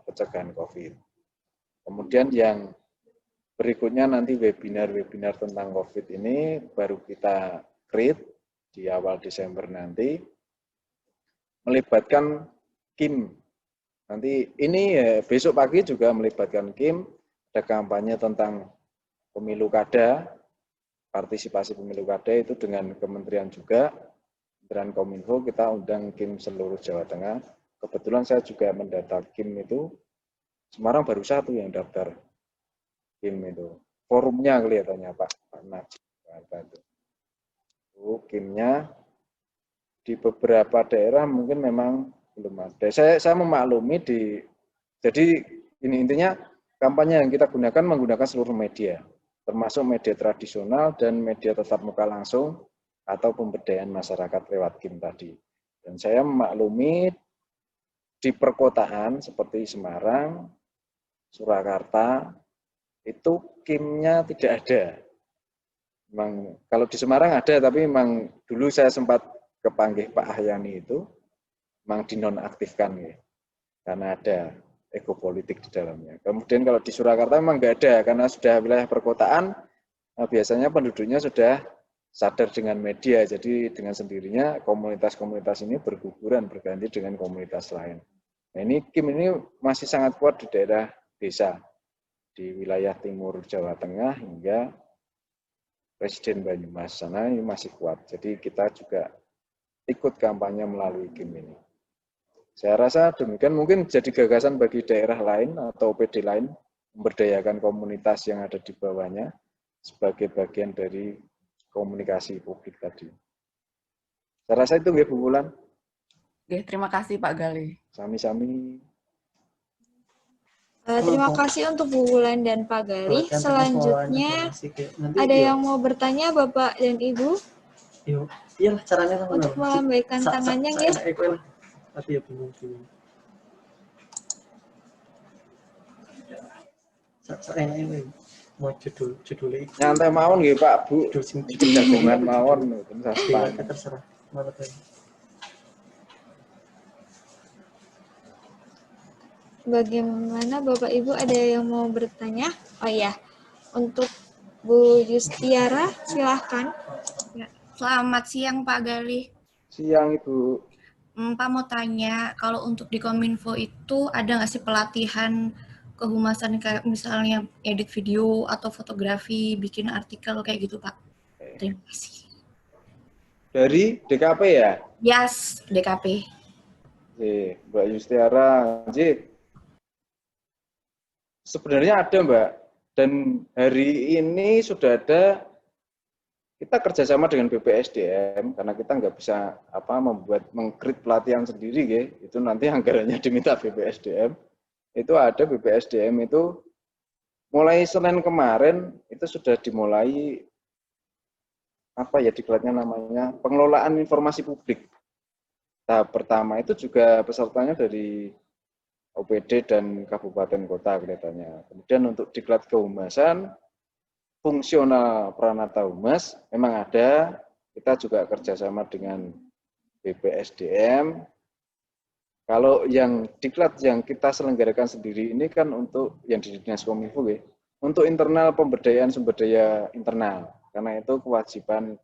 pencegahan COVID. Kemudian yang berikutnya nanti webinar-webinar tentang COVID ini baru kita create di awal Desember nanti, melibatkan Kim. Nanti ini besok pagi juga melibatkan Kim, ada kampanye tentang pemilu kada, partisipasi pemilu kada itu dengan kementerian juga, Kementerian Kominfo, kita undang Kim seluruh Jawa Tengah. Kebetulan saya juga mendata Kim itu, Semarang baru satu yang daftar Kim itu. Forumnya kelihatannya Pak Najib. Kimnya di beberapa daerah mungkin memang belum ada. Saya memaklumi jadi ini intinya kampanye yang kita gunakan menggunakan seluruh media, termasuk media tradisional dan media tatap muka langsung atau pemberdayaan masyarakat lewat KIM tadi. Dan saya memaklumi di perkotaan seperti Semarang, Surakarta, itu KIM-nya tidak ada. Memang kalau di Semarang ada, tapi memang dulu saya sempat kepanggih Pak Ahyani itu, memang dinonaktifkan ya, karena ada ego politik di dalamnya. Kemudian kalau di Surakarta memang nggak ada, karena sudah wilayah perkotaan, biasanya penduduknya sudah sadar dengan media, jadi dengan sendirinya komunitas-komunitas ini berguguran, berganti dengan komunitas lain. Nah ini KIM ini masih sangat kuat di daerah desa, di wilayah timur Jawa Tengah hingga Presiden Banyumas sana ini masih kuat. Jadi kita juga ikut kampanye melalui KIM ini. Saya rasa demikian mungkin jadi gagasan bagi daerah lain atau OPD lain memberdayakan komunitas yang ada di bawahnya sebagai bagian dari komunikasi publik tadi. Saya rasa itu ya Bu Wulan. Oke, terima kasih Pak Gali. Sami-sami. Terima kasih untuk Bu Wulan dan Pak Gali. Selanjutnya ada yang mau bertanya Bapak dan Ibu? Iya, caranya untuk melambaikan tangannya ya. Tapi ya bingung. Saya mau judulnya. Nyantai mawon nggih Pak Bu. Judul jagongan mawon mboten sastra. Terserah. Bagaimana Bapak Ibu ada yang mau bertanya? Oh iya, untuk Bu Justiara silahkan. Ya. Selamat siang Pak Gali. Siang Ibu. Pak mau tanya, kalau untuk di Kominfo itu ada nggak sih pelatihan kehumasan kayak misalnya edit video atau fotografi, bikin artikel kayak gitu Pak? Terima kasih. Dari DKP ya? Yes, DKP. Mbak Justiara, sebenarnya ada Mbak, dan hari ini sudah ada, kita kerjasama dengan BPSDM, karena kita nggak bisa meng-create pelatihan sendiri, ya. Itu nanti anggarannya diminta BPSDM, itu ada BPSDM itu, mulai Senin kemarin, itu sudah dimulai, diklatnya namanya, pengelolaan informasi publik. Tahap pertama itu juga pesertanya dari OPD dan kabupaten kota kelihatannya. Kemudian untuk diklat kehumasan, fungsional Pranata Humas memang ada. Kita juga kerjasama dengan BPSDM. Kalau yang diklat yang kita selenggarakan sendiri ini kan untuk yang di Dinas Kominfo, untuk internal pemberdayaan sumber daya internal. Karena itu kewajiban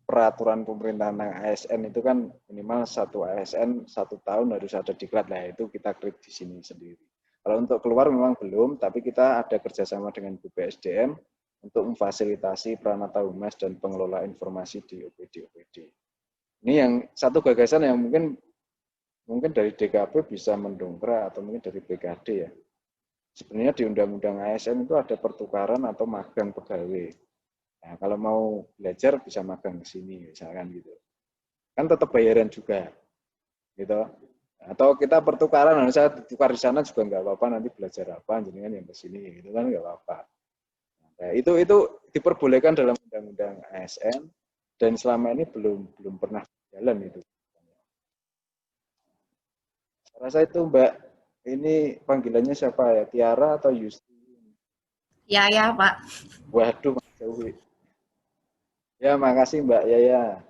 peraturan pemerintah tentang ASN itu kan minimal satu ASN 1 tahun harus ada diklat, lah itu kita create di sini sendiri. Kalau untuk keluar memang belum, tapi kita ada kerjasama dengan BPSDM untuk memfasilitasi Pranata Humas dan pengelola informasi di OPD-OPD. Ini yang satu gagasan yang mungkin dari DKP bisa mendongkrak atau mungkin dari BKD ya. Sebenarnya di Undang-Undang ASN itu ada pertukaran atau magang pegawai. Nah, kalau mau belajar bisa magang ke sini misalkan gitu. Kan tetap bayaran juga. Gitu. Atau kita pertukaran, saya tukar di sana juga nggak apa-apa, nanti belajar apa, jenengan yang ke sini gitu kan nggak apa-apa. Nah, itu diperbolehkan dalam Undang-Undang ASN dan selama ini belum pernah jalan itu. Saya rasa itu Mbak, ini panggilannya siapa ya? Tiara atau Yusti? Ya Pak. Waduh, jauh. Ya, makasih Mbak Yaya.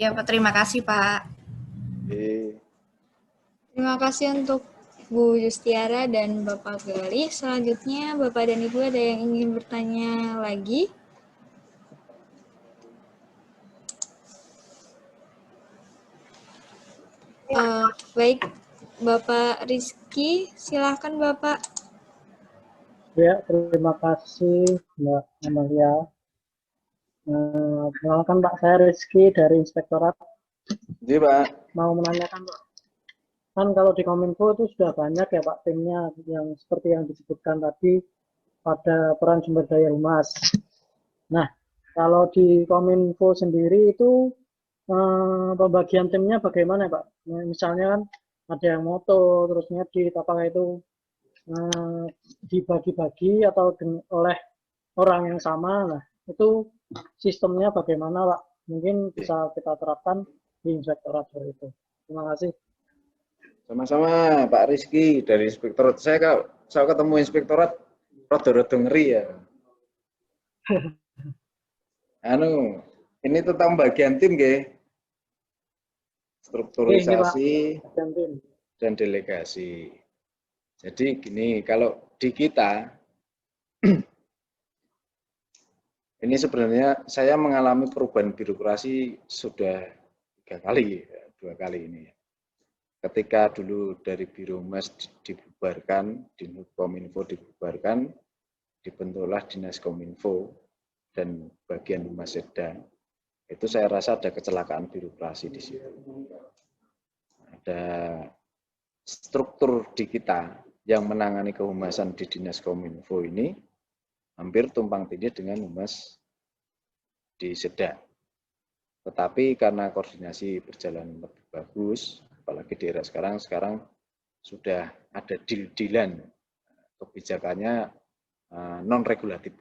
Ya Pak, terima kasih Pak. Terima kasih untuk Bu Justiara dan Bapak Gali. Selanjutnya Bapak dan Ibu ada yang ingin bertanya lagi? Baik, Bapak Rizky, silahkan Bapak. Ya, terima kasih Mbak Amalia. Perkenalkan Pak, saya Rizky dari Inspektorat. Iya Pak. Mau menanyakan Pak, kan kalau di Kominfo itu sudah banyak ya Pak timnya yang seperti yang disebutkan tadi pada peran sumber daya humas. Nah, kalau di Kominfo sendiri itu pembagian timnya bagaimana Pak? Misalnya kan ada yang moto, terus ngedit, apakah itu dibagi-bagi atau oleh orang yang sama? Nah, itu sistemnya bagaimana Pak? Mungkin bisa kita terapkan di inspektorat seperti itu. Terima kasih. Sama-sama Pak Rizky dari inspektorat. Saya ketemu inspektorat rada-rada ngeri ya. Ini tentang bagian tim nggih. Strukturisasi dan delegasi. Jadi gini, kalau di kita ini sebenarnya saya mengalami perubahan birokrasi sudah 2 kali ini. Ketika dulu dari Biro Humas dibubarkan, Dinhub Kominfo dibubarkan, dibentuklah Dinas Kominfo dan bagian Humas Setda. Itu saya rasa ada kecelakaan birokrasi di situ. Ada struktur di kita yang menangani kehumasan di Dinas Kominfo ini hampir tumpang tindih dengan Humas di Setda. Tetapi karena koordinasi berjalan lebih bagus, apalagi di era sekarang sudah ada deal-dealan kebijakannya non-regulatif.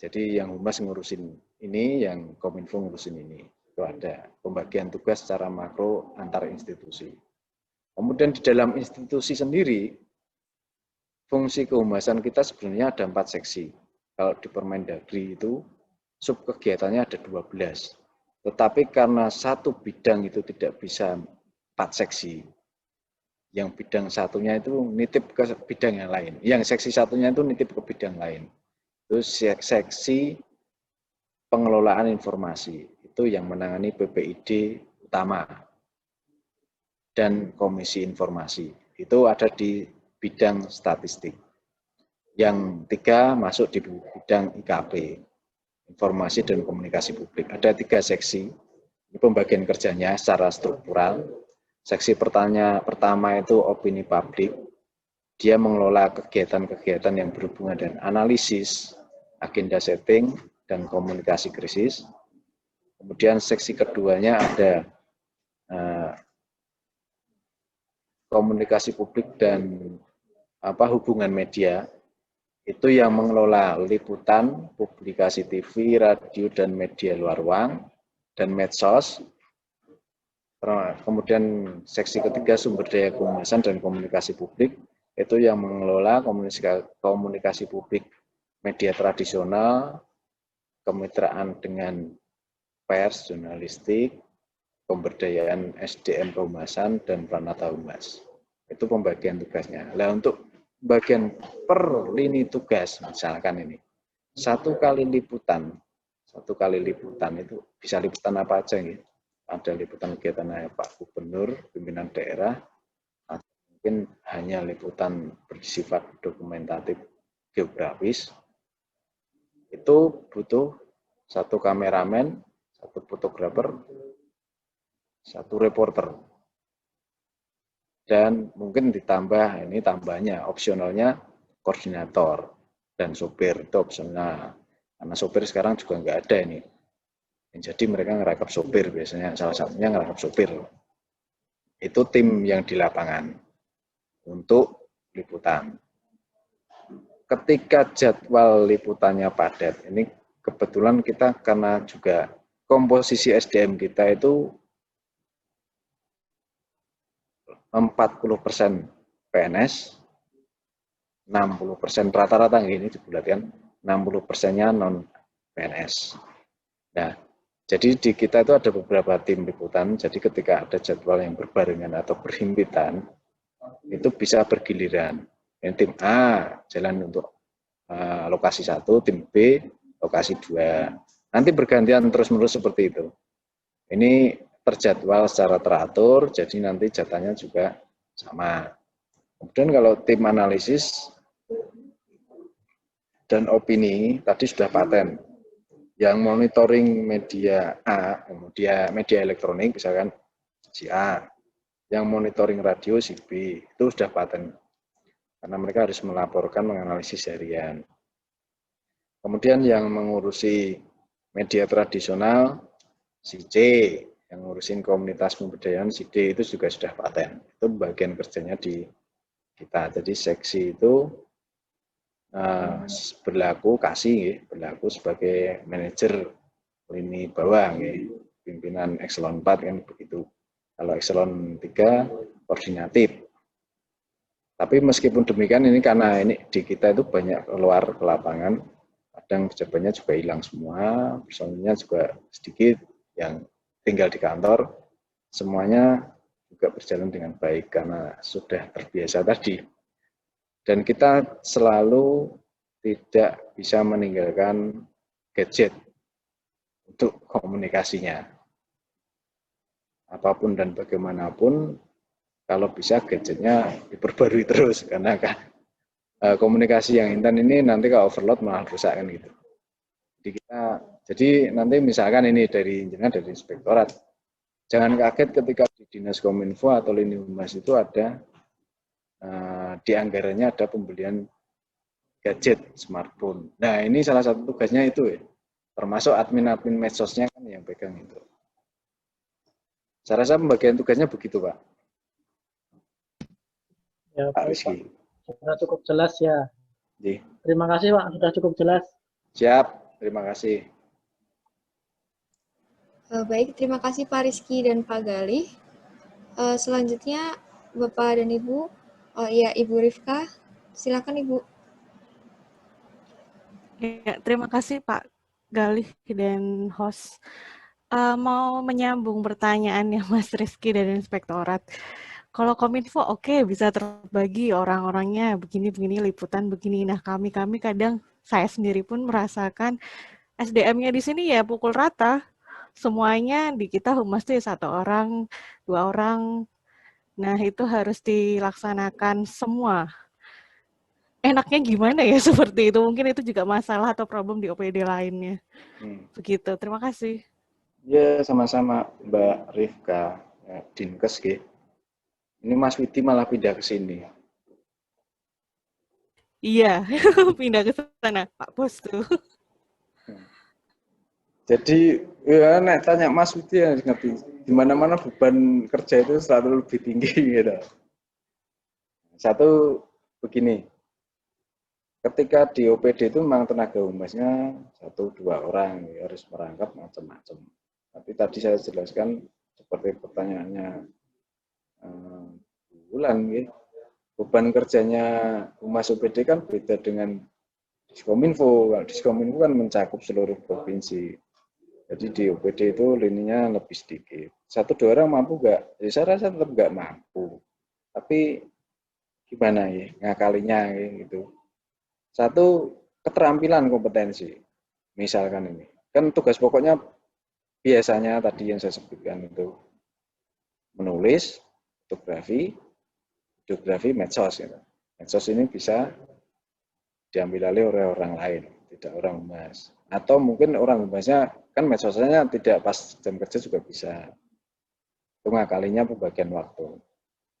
Jadi yang Humas ngurusin ini, yang Kominfo ngurusin ini. Itu ada pembagian tugas secara makro antar institusi. Kemudian di dalam institusi sendiri, fungsi kehumasan kita sebenarnya ada 4 seksi. Kalau di Permendagri itu, sub kegiatannya ada 12. Tetapi karena satu bidang itu tidak bisa 4 seksi, yang bidang satunya itu nitip ke bidang yang lain. Yang seksi satunya itu nitip ke bidang lain. Itu seksi pengelolaan informasi. Itu yang menangani PPID utama dan Komisi Informasi. Itu ada di bidang statistik. Yang 3 masuk di bidang IKP, Informasi dan Komunikasi Publik. Ada 3 seksi. Ini pembagian kerjanya secara struktural. Seksi pertama itu opini publik. Dia mengelola kegiatan-kegiatan yang berhubungan dengan analisis, agenda setting, dan komunikasi krisis. Kemudian seksi keduanya ada komunikasi publik dan hubungan media. Itu yang mengelola liputan, publikasi TV, radio, dan media luar ruang, dan medsos. Kemudian seksi ketiga sumber daya kehumasan dan komunikasi publik. Itu yang mengelola komunikasi publik media tradisional, kemitraan dengan pers, jurnalistik, pemberdayaan SDM kehumasan, dan Pranata Humas. Itu pembagian tugasnya. Nah, untuk bagian per lini tugas, misalkan ini, 1 kali liputan itu bisa liputan apa aja gitu. Ada liputan kegiatan Pak Gubernur, pimpinan daerah, atau mungkin hanya liputan bersifat dokumentatif geografis. Itu butuh 1 kameramen, 1 fotografer, 1 reporter. Dan mungkin ditambah, ini tambahnya, opsionalnya koordinator dan sopir, itu opsional. Karena sopir sekarang juga nggak ada ini. Jadi mereka ngerakap sopir biasanya, salah satunya ngerakap sopir. Itu tim yang di lapangan untuk liputan. Ketika jadwal liputannya padat, ini kebetulan kita karena juga komposisi SDM kita itu 40% PNS, 60% rata-rata gini dibulatkan, 60%-nya non PNS. Nah, jadi di kita itu ada beberapa tim liputan, jadi ketika ada jadwal yang berbarengan atau berhimpitan, itu bisa bergiliran. Yang tim A jalan untuk lokasi 1, tim B lokasi 2. Nanti bergantian terus-menerus seperti itu. Ini terjadwal secara teratur, jadi nanti jatahnya juga sama. Kemudian kalau tim analisis dan opini, tadi sudah paten. Yang monitoring media A, kemudian media elektronik, misalkan si A. Yang monitoring radio si B, itu sudah paten. Karena mereka harus melaporkan, menganalisis harian. Kemudian yang mengurusi media tradisional, si C. Yang ngurusin komunitas pemberdayaan, si D, itu juga sudah paten. Itu bagian kerjanya di kita. Jadi seksi itu berlaku berlaku sebagai manajer lini bawah, pimpinan eselon 4 kan begitu. Kalau eselon 3 koordinatif. Tapi meskipun demikian ini karena ini di kita itu banyak keluar ke lapangan, kadang pejabatnya juga hilang semua, personilnya juga sedikit yang tinggal di kantor, semuanya juga berjalan dengan baik karena sudah terbiasa tadi. Dan kita selalu tidak bisa meninggalkan gadget untuk komunikasinya. Apapun dan bagaimanapun, kalau bisa gadgetnya diperbarui terus, karena kan komunikasi yang intan ini nanti kalau overload malah rusak kan gitu. Jadi nanti misalkan ini dari inspektorat, jangan kaget ketika di Dinas Kominfo atau Lini Humas itu ada di anggarannya ada pembelian gadget smartphone. Nah ini salah satu tugasnya itu ya, termasuk admin-admin medsosnya kan yang pegang itu. Saya rasa pembagian tugasnya begitu Pak. Ya, Pak Rizky. Sudah cukup jelas ya. Jadi. Terima kasih Pak, sudah cukup jelas. Siap, terima kasih. Baik, terima kasih Pak Rizky dan Pak Galih. Selanjutnya Bapak dan Ibu, ya Ibu Rifka, silakan Ibu. Ya, terima kasih Pak Galih dan host. Mau menyambung pertanyaannya Mas Rizky dari Inspektorat. Kalau Kominfo oke, bisa terbagi orang-orangnya begini-begini, liputan begini. Nah kami kadang saya sendiri pun merasakan SDM-nya di sini ya pukul rata. Semuanya di kita humas tuh 1 orang, 2 orang. Nah itu harus dilaksanakan semua. Enaknya gimana ya seperti itu? Mungkin itu juga masalah atau problem di OPD lainnya. Begitu, terima kasih. Ya sama-sama Mbak Rifka, Dinkes gitu. Ini Mas Widi malah pindah ke sini. Iya, pindah ke sana, Pak Bos tuh. Jadi, ya nek tanya Mas Widi ya ngerti, di mana-mana beban kerja itu selalu lebih tinggi gitu. Satu begini, ketika di OPD itu memang tenaga humasnya 1-2 orang ya, harus merangkap macam-macam. Tapi tadi saya jelaskan seperti pertanyaannya bulan ya. Beban kerjanya humas OPD kan beda dengan Diskominfo. Kalau Diskominfo kan mencakup seluruh provinsi. Jadi di OPD itu lininya lebih sedikit. 1-2 orang mampu nggak? Ya, saya rasa tetap nggak mampu. Tapi gimana ya ngakalinya ya, gitu. Satu, keterampilan kompetensi. Misalkan ini. Kan tugas pokoknya biasanya tadi yang saya sebutkan itu menulis, fotografi, videografi, medsos. Gitu. Medsos ini bisa diambil alih oleh orang lain, tidak orang humas. Atau mungkin orang humasnya, kan medsosnya tidak pas jam kerja juga bisa. Itu ngakalinya pembagian waktu.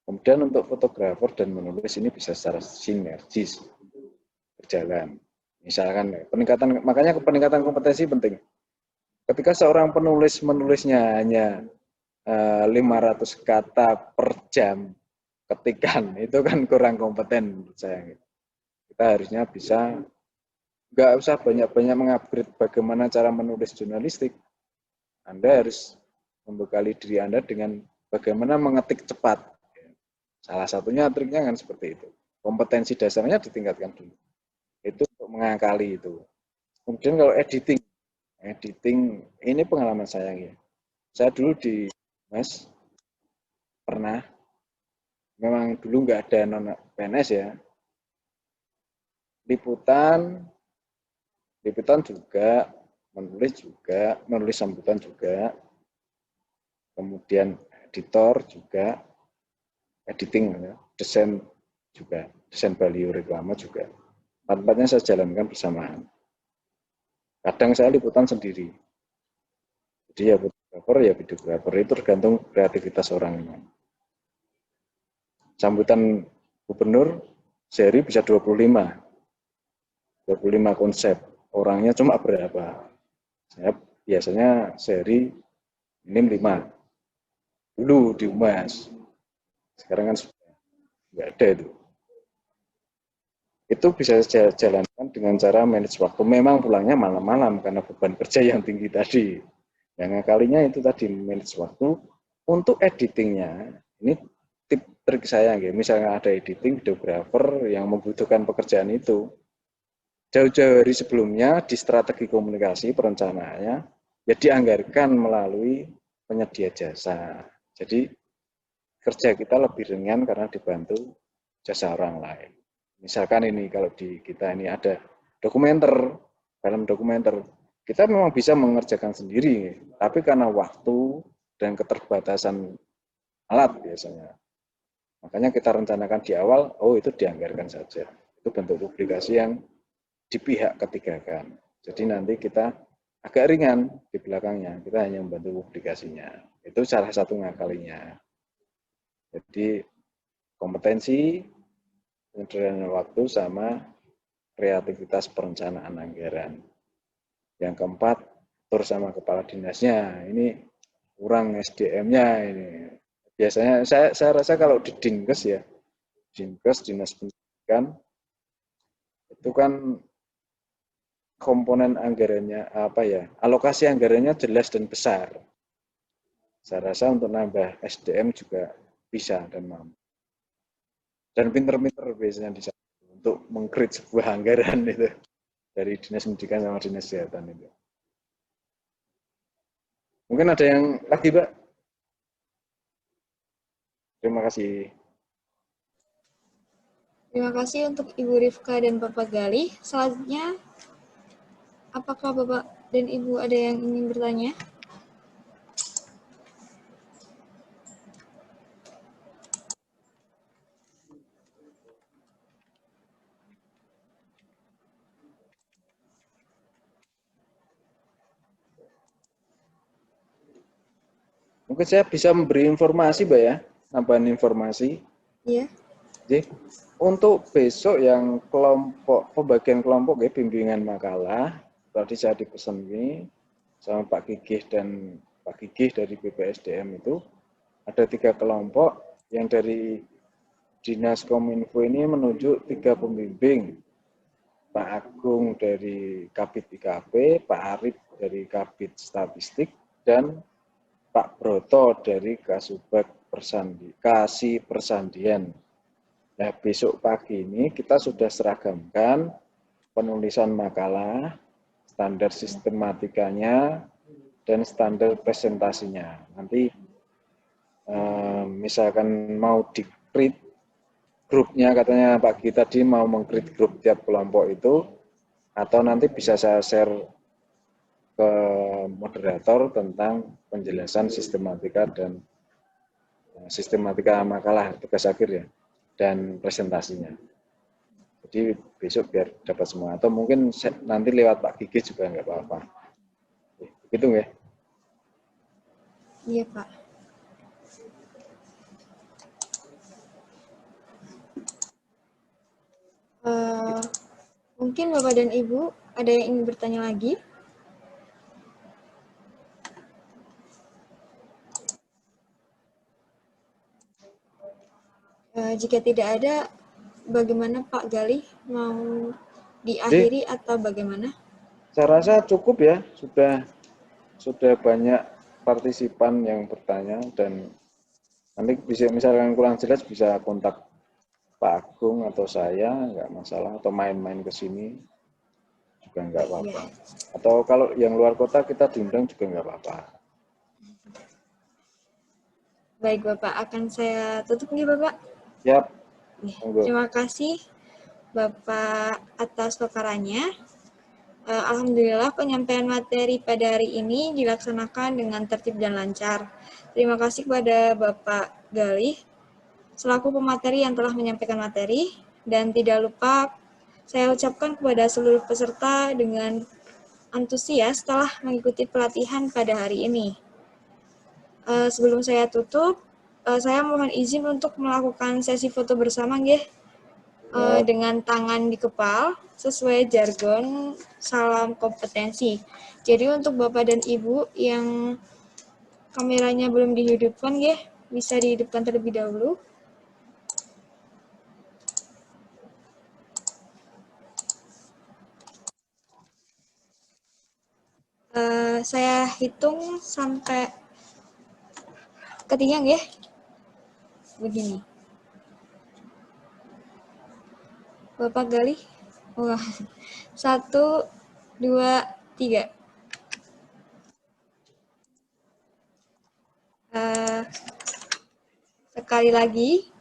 Kemudian untuk fotografer dan menulis ini bisa secara sinergis berjalan. Misalkan makanya peningkatan kompetensi penting. Ketika seorang menulisnya hanya 500 kata per jam ketikan, itu kan kurang kompeten menurut saya. Kita harusnya bisa, nggak usah banyak-banyak mengupgrade bagaimana cara menulis jurnalistik. Anda harus membekali diri Anda dengan bagaimana mengetik cepat. Salah satunya triknya kan seperti itu. Kompetensi dasarnya ditingkatkan dulu. Itu untuk mengakali itu. Kemudian kalau editing ini pengalaman saya ya. Saya dulu di Mas pernah, memang dulu nggak ada non PNS ya. Liputan juga, menulis sambutan juga, kemudian editor juga, editing, ya, desain juga, desain baliho reklame juga. Tempatnya saya jalankan bersamaan. Kadang saya liputan sendiri. Jadi ya fotografer, ya videografer, itu tergantung kreativitas orangnya. Sambutan gubernur sehari bisa 25 konsep. Orangnya cuma berapa? Saya biasanya sehari minim 5. Dulu di Humas. Sekarang kan sudah nggak ada itu. itu bisa saya jalankan dengan cara manage waktu. Memang pulangnya malam-malam karena beban kerja yang tinggi tadi. Yang ngakalinya itu tadi manage waktu. Untuk editingnya, ini tip trik saya, misalnya ada editing videographer yang membutuhkan pekerjaan itu, jauh-jauh hari sebelumnya di strategi komunikasi perencanaannya, ya dianggarkan melalui penyedia jasa. Jadi kerja kita lebih ringan karena dibantu jasa orang lain. Misalkan ini kalau di kita ini ada dokumenter, dalam dokumenter kita memang bisa mengerjakan sendiri, tapi karena waktu dan keterbatasan alat biasanya, makanya kita rencanakan di awal, oh itu dianggarkan saja. Itu bentuk publikasi yang di pihak ketiga kan. Jadi nanti kita agak ringan di belakangnya, kita hanya membantu publikasinya. Itu salah satu ngakalinya. Jadi kompetensi, penyederhanaan waktu sama kreativitas perencanaan anggaran. Yang keempat, atur sama kepala dinasnya. Ini kurang SDM-nya ini. Biasanya saya rasa kalau di Dinkes ya, Dinkes, Dinas Pendidikan, itu kan komponen anggarannya alokasi anggarannya jelas dan besar. Saya rasa untuk nambah SDM juga bisa dan mampu. Dan pinter-pinter biasanya di sana untuk meng-create sebuah anggaran itu dari Dinas Pendidikan sama Dinas Kesehatan itu. Mungkin ada yang lagi, Mbak? Terima kasih. Terima kasih untuk Ibu Rifka dan Bapak Galih. Selanjutnya, apakah Bapak dan Ibu ada yang ingin bertanya? Mungkin saya bisa memberi informasi, Mbak ya, nambahan informasi. Iya. Jadi, untuk besok yang kelompok, pembagian kelompok ya, bimbingan makalah, tadi saya dipesan ini sama Pak Gigih dan Pak Gigih dari BPSDM itu, ada 3 kelompok yang dari Dinas Kominfo ini menunjuk 3 pembimbing. Pak Agung dari Kabid IKP, Pak Arif dari Kabid Statistik, dan Pak Broto dari Kasubag Kasih Persandian. Nah, besok pagi ini kita sudah seragamkan penulisan makalah, standar sistematikanya, dan standar presentasinya. Nanti misalkan mau di-create grupnya, katanya Pak Gi tadi mau meng-create grup tiap kelompok itu, atau nanti bisa saya share ke moderator tentang penjelasan sistematika dan sistematika makalah tugas akhir ya, dan presentasinya. Jadi besok biar dapat semua, atau mungkin nanti lewat Pak Gigi juga nggak apa-apa. Begitu ya? Iya Pak. Mungkin Bapak dan Ibu ada yang ingin bertanya lagi? Jika tidak ada, bagaimana Pak Galih, mau diakhiri atau bagaimana? Saya rasa cukup ya, sudah banyak partisipan yang bertanya, dan nanti bisa misalkan kurang jelas bisa kontak Pak Agung atau saya, nggak masalah, atau main-main ke sini juga nggak apa-apa. Ya. Atau kalau yang luar kota kita diundang juga nggak apa-apa. Baik Bapak, akan saya tutup nih Bapak. Yap. Terima kasih Bapak atas paparannya. Alhamdulillah penyampaian materi pada hari ini dilaksanakan dengan tertib dan lancar. Terima kasih kepada Bapak Galih selaku pemateri yang telah menyampaikan materi, dan tidak lupa saya ucapkan kepada seluruh peserta dengan antusias telah mengikuti pelatihan pada hari ini. Sebelum saya tutup, saya mohon izin untuk melakukan sesi foto bersama dengan tangan di kepal sesuai jargon salam kompetensi. Jadi untuk Bapak dan Ibu yang kameranya belum dihidupkan bisa dihidupkan terlebih dahulu. Saya hitung sampai ketiga ya. Begini. Bapak Galih. Wah. 1, 2, 3. Sekali lagi.